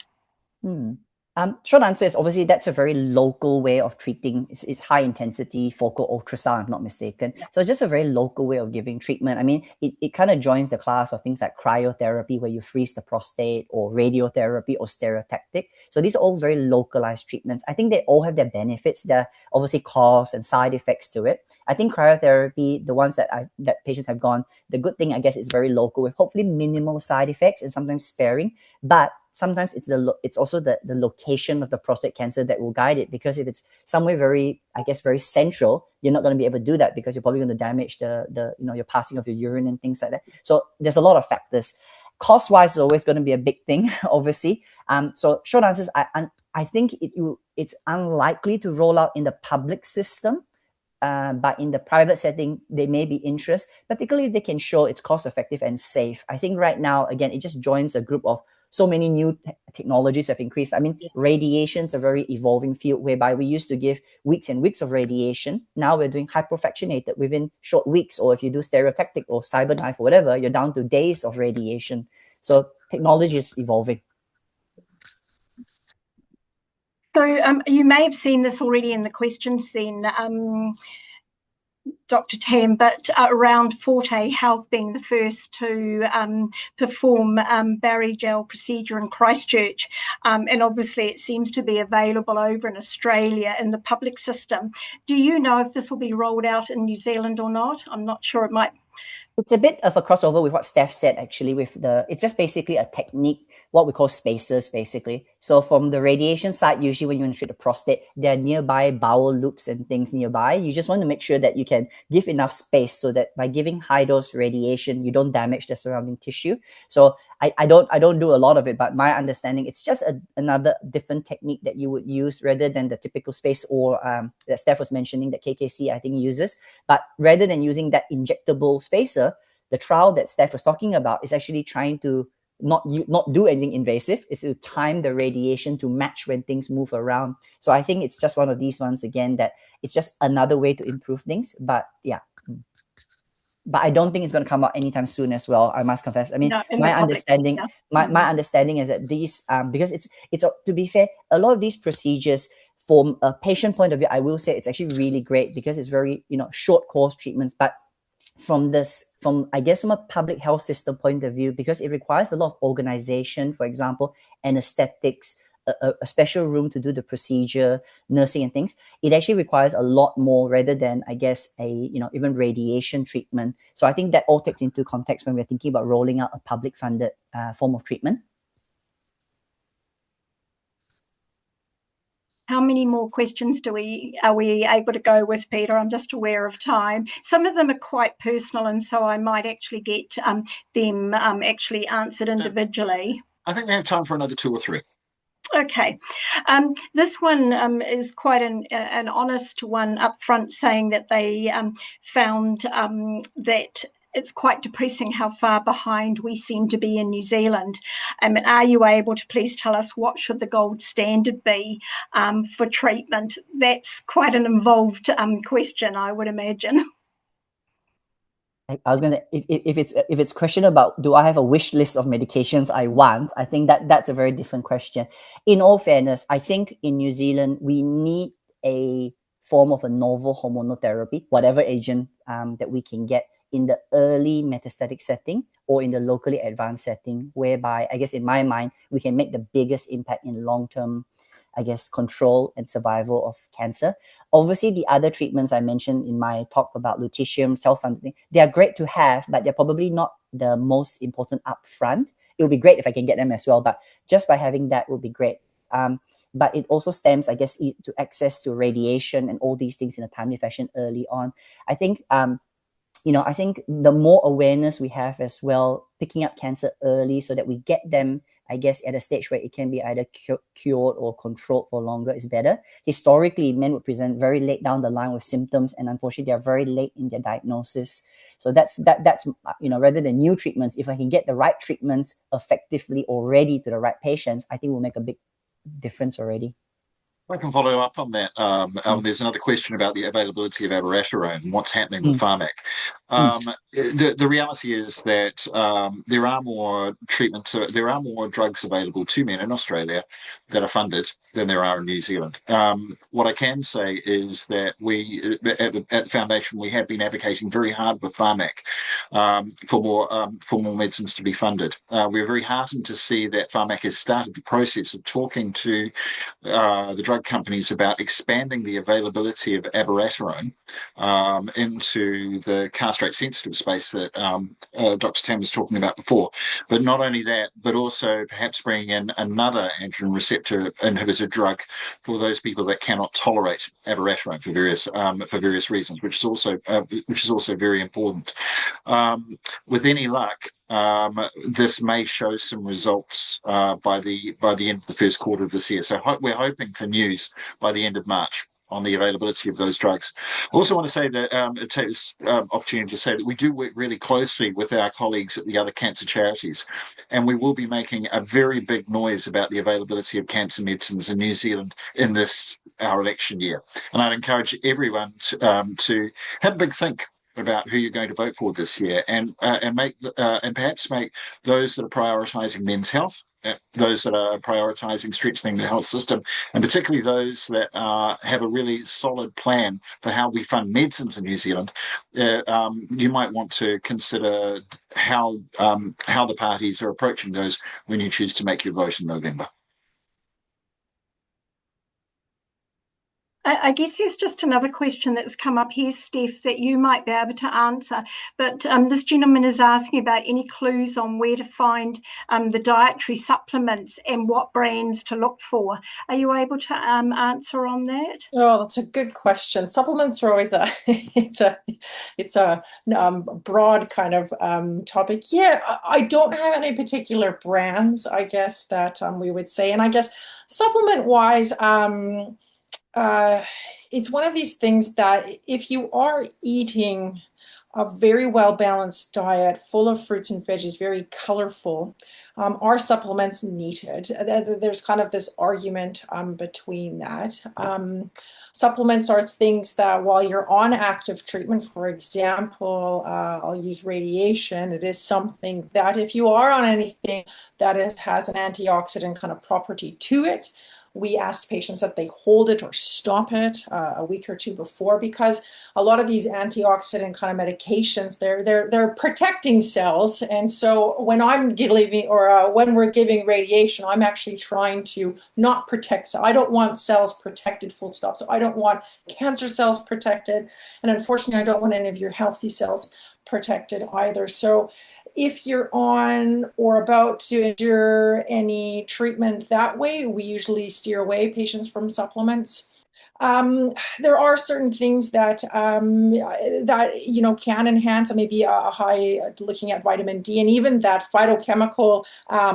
Short answer is obviously that's a very local way of treating. It's high intensity focal ultrasound, if I'm not mistaken. Yeah. So it's just a very local way of giving treatment. I mean, it kind of joins the class of things like cryotherapy, where you freeze the prostate, or radiotherapy or stereotactic. So these are all very localized treatments. I think they all have their benefits. There are obviously costs and side effects to it. I think cryotherapy, the ones that patients have gone, the good thing, I guess, is very local with hopefully minimal side effects and sometimes sparing. But sometimes it's also the location of the prostate cancer that will guide it, because if it's somewhere very central, you're not going to be able to do that because you're probably going to damage your passing of your urine and things like that. So there's a lot of factors. Cost-wise is always going to be a big thing, obviously. So short answer is I think it's unlikely to roll out in the public system. But in the private setting, there may be interest, particularly if they can show it's cost-effective and safe. I think right now, again, it just joins a group of so many new technologies have increased. I mean, yes. Radiation's a very evolving field whereby we used to give weeks and weeks of radiation. Now we're doing hypofractionated within short weeks, or if you do stereotactic or cyberknife or whatever, you're down to days of radiation. So technology is evolving. So you may have seen this already in the questions then, Dr. Tam, but around Forte Health being the first to perform Barrigel procedure in Christchurch, and obviously it seems to be available over in Australia in the public system. Do you know if this will be rolled out in New Zealand or not? I'm not sure. It might. It's a bit of a crossover with what Steph said, actually. It's just basically a technique what we call spacers, basically. So from the radiation side, usually when you want to treat the prostate, there are nearby bowel loops and things nearby. You just want to make sure that you can give enough space so that by giving high dose radiation, you don't damage the surrounding tissue. So I don't do a lot of it, but my understanding, it's just another different technique that you would use rather than the typical space or that Steph was mentioning that KKC I think uses. But rather than using that injectable spacer, the trial that Steph was talking about is actually trying to not do anything invasive. It's to time the radiation to match when things move around. So I think it's just one of these ones again that it's just another way to improve things. But yeah. But I don't think it's going to come out anytime soon as well. I must confess. I mean, No, my understanding, my understanding is that these, because it's to be fair, a lot of these procedures from a patient point of view, I will say it's actually really great because it's very, short course treatments. But from I guess from a public health system point of view, because it requires a lot of organization, for example, anesthetics, a special room to do the procedure, nursing and things, it actually requires a lot more rather than, I guess, even radiation treatment. So I think that all takes into context when we're thinking about rolling out a public funded form of treatment. How many more questions are we able to go with, Peter? I'm just aware of time. Some of them are quite personal, and so I might actually get them actually answered individually. I think we have time for another 2 or 3. Okay. This one is quite an honest one up front, saying that they found that it's quite depressing how far behind we seem to be in New Zealand. Are you able to please tell us what should the gold standard be for treatment? That's quite an involved question, I would imagine. I was gonna if it's question about do I have a wish list of medications I want, I think that's a very different question. In all fairness, I think in New Zealand we need a form of a novel hormonal therapy, whatever agent that we can get in the early metastatic setting or in the locally advanced setting, whereby I guess in my mind we can make the biggest impact in long-term, I guess, control and survival of cancer. Obviously, the other treatments I mentioned in my talk about lutetium, self-funding, they are great to have, but they're probably not the most important upfront. It would be great if I can get them as well, but just by having that would be great. But it also stems, I guess, to access to radiation and all these things in a timely fashion early on. I think, I think the more awareness we have as well, picking up cancer early so that we get them, I guess, at a stage where it can be either cured or controlled for longer is better. Historically, men would present very late down the line with symptoms, and unfortunately, they are very late in their diagnosis. So that's rather than new treatments, if I can get the right treatments effectively already to the right patients, I think will make a big difference already. I can follow up on that. There's another question about the availability of abiraterone and what's happening with pharmac. The reality is that there are more treatments, there are more drugs available to men in Australia that are funded than there are in New Zealand. What I can say is that we, at the foundation, we have been advocating very hard with pharmac for more medicines to be funded. We're very heartened to see that pharmac has started the process of talking to the drug companies about expanding the availability of abiraterone into the castrate sensitive space that Dr. Tam was talking about before. But not only that, but also perhaps bringing in another androgen receptor inhibitor drug for those people that cannot tolerate abiraterone for various reasons, which is also very important. With any luck, this may show some results by the end of the first quarter of this year. So we're hoping for news by the end of March on the availability of those drugs. I also want to say that take this opportunity to say that we do work really closely with our colleagues at the other cancer charities, and we will be making a very big noise about the availability of cancer medicines in New Zealand in our election year. And I'd encourage everyone to have a big think about who you're going to vote for this year, and perhaps make those that are prioritising men's health, those that are prioritising strengthening the health system, and particularly those that have a really solid plan for how we fund medicines in New Zealand. You might want to consider how the parties are approaching those when you choose to make your vote in November. I guess there's just another question that's come up here, Steph, that you might be able to answer. But this gentleman is asking about any clues on where to find the dietary supplements and what brands to look for. Are you able to answer on that? Oh, that's a good question. Supplements are always it's a broad kind of topic. Yeah, I don't have any particular brands, I guess, that we would say. And I guess supplement wise, it's one of these things that if you are eating a very well-balanced diet full of fruits and veggies, very colorful, are supplements needed? There's kind of this argument between that. Supplements are things that while you're on active treatment, for example, I'll use radiation, it is something that if you are on anything that has an antioxidant kind of property to it, we ask patients that they hold it or stop it a week or two before, because a lot of these antioxidant kind of medications, they're protecting cells. And so when I'm giving or when we're giving radiation, I'm actually trying to not protect cells. I don't want cells protected, full stop. So I don't want cancer cells protected. And unfortunately, I don't want any of your healthy cells protected either. So if you're on or about to endure any treatment that way, we usually steer away patients from supplements. There are certain things that can enhance, maybe a high, looking at vitamin D, and even that phytochemical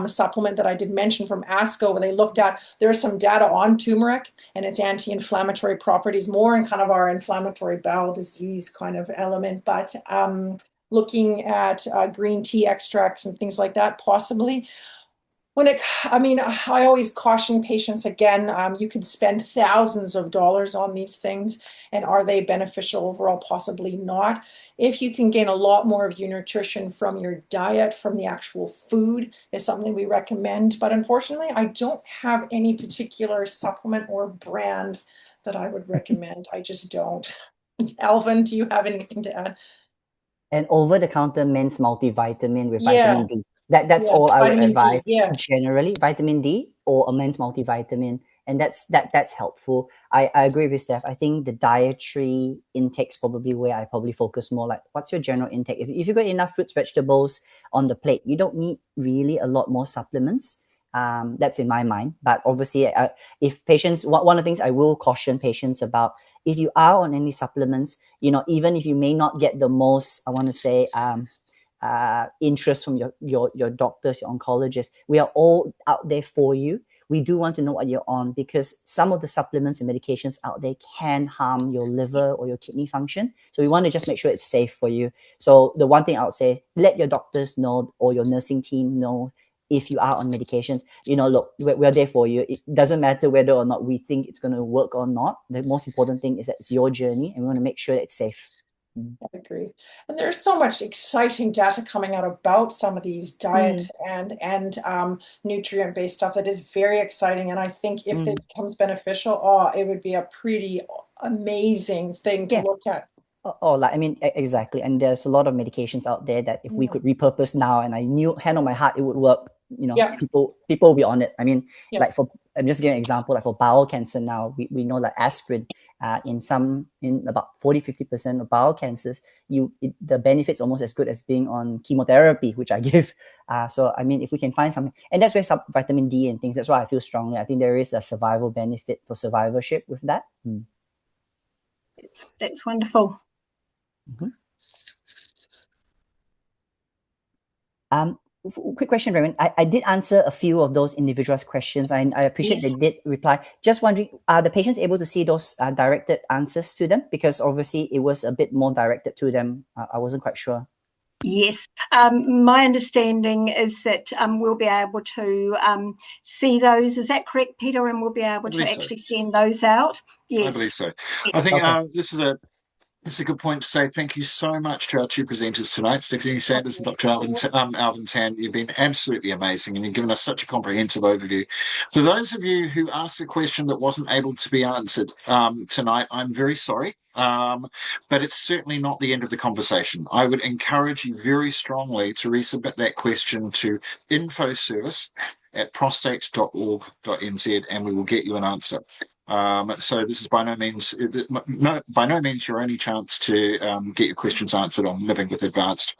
supplement that I did mention from ASCO, where they looked at, there's some data on turmeric and its anti-inflammatory properties, more in kind of our inflammatory bowel disease kind of element, but looking at green tea extracts and things like that, possibly. I always caution patients again, you can spend thousands of dollars on these things, and are they beneficial overall? Possibly not. If you can gain a lot more of your nutrition from your diet, from the actual food, is something we recommend. But unfortunately, I don't have any particular supplement or brand that I would recommend. I just don't. Alvin, do you have anything to add? An over-the-counter men's multivitamin with vitamin D. That's all I would vitamin D, advise yeah. generally, vitamin D or a men's multivitamin, and that's helpful. I agree with Steph. I think the dietary intake's probably where I probably focus more. Like, what's your general intake? If you've got enough fruits, vegetables on the plate, you don't need really a lot more supplements. That's in my mind. But obviously, if patients, one of the things I will caution patients about, if you are on any supplements, even if you may not get the most, I want to say, interest from your doctors, your oncologists, we are all out there for you. We do want to know what you're on, because some of the supplements and medications out there can harm your liver or your kidney function. So we want to just make sure it's safe for you. So the one thing I would say, let your doctors know or your nursing team know if you are on medications. Look, we're there for you. It doesn't matter whether or not we think it's going to work or not. The most important thing is that it's your journey, and we want to make sure that it's safe. I agree. And there's so much exciting data coming out about some of these diet and nutrient-based stuff that is very exciting. And I think if it becomes beneficial, it would be a pretty amazing thing to look at. Exactly. And there's a lot of medications out there that if we could repurpose now, and I knew hand on my heart it would work, people will be on it. Like I'm just giving an example, like for bowel cancer now, we know that aspirin, in about 40-50% of bowel cancers, the benefits almost as good as being on chemotherapy, which I give. If we can find something, and that's where vitamin D and things, that's why I feel strongly. I think there is a survival benefit for survivorship with that. That's wonderful. Quick question, Raymond. I did answer a few of those individuals' questions. I appreciate they did reply. Just wondering, are the patients able to see those directed answers to them? Because obviously it was a bit more directed to them. I wasn't quite sure. Yes, my understanding is that we'll be able to see those. Is that correct, Peter? And we'll be able to actually send those out. Yes, I believe so. Yes. I think this is a good point to say thank you so much to our two presenters tonight, Stephanie Sanders and Dr. Alvin Tan. You've been absolutely amazing, and you've given us such a comprehensive overview. For those of you who asked a question that wasn't able to be answered tonight, I'm very sorry, but it's certainly not the end of the conversation. I would encourage you very strongly to resubmit that question to infoservice@prostate.org.nz, and we will get you an answer. So this is by no means your only chance to get your questions answered on living with advanced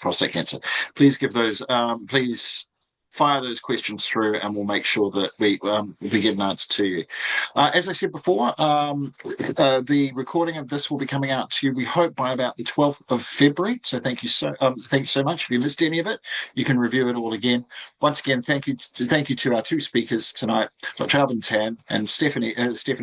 prostate cancer. Please give those. Please fire those questions through, and we'll make sure that we get an answer to you. As I said before, the recording of this will be coming out to you, we hope, by about the 12th of February. So thank you so much. If you missed any of it, you can review it all again. Once again, thank you to our two speakers tonight, Dr. Alvin Tan and Stephanie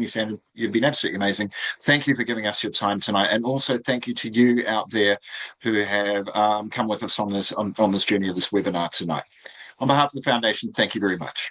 Sandon. You've been absolutely amazing. Thank you for giving us your time tonight, and also thank you to you out there who have come with us on this journey of this webinar tonight. On behalf of the Foundation, thank you very much.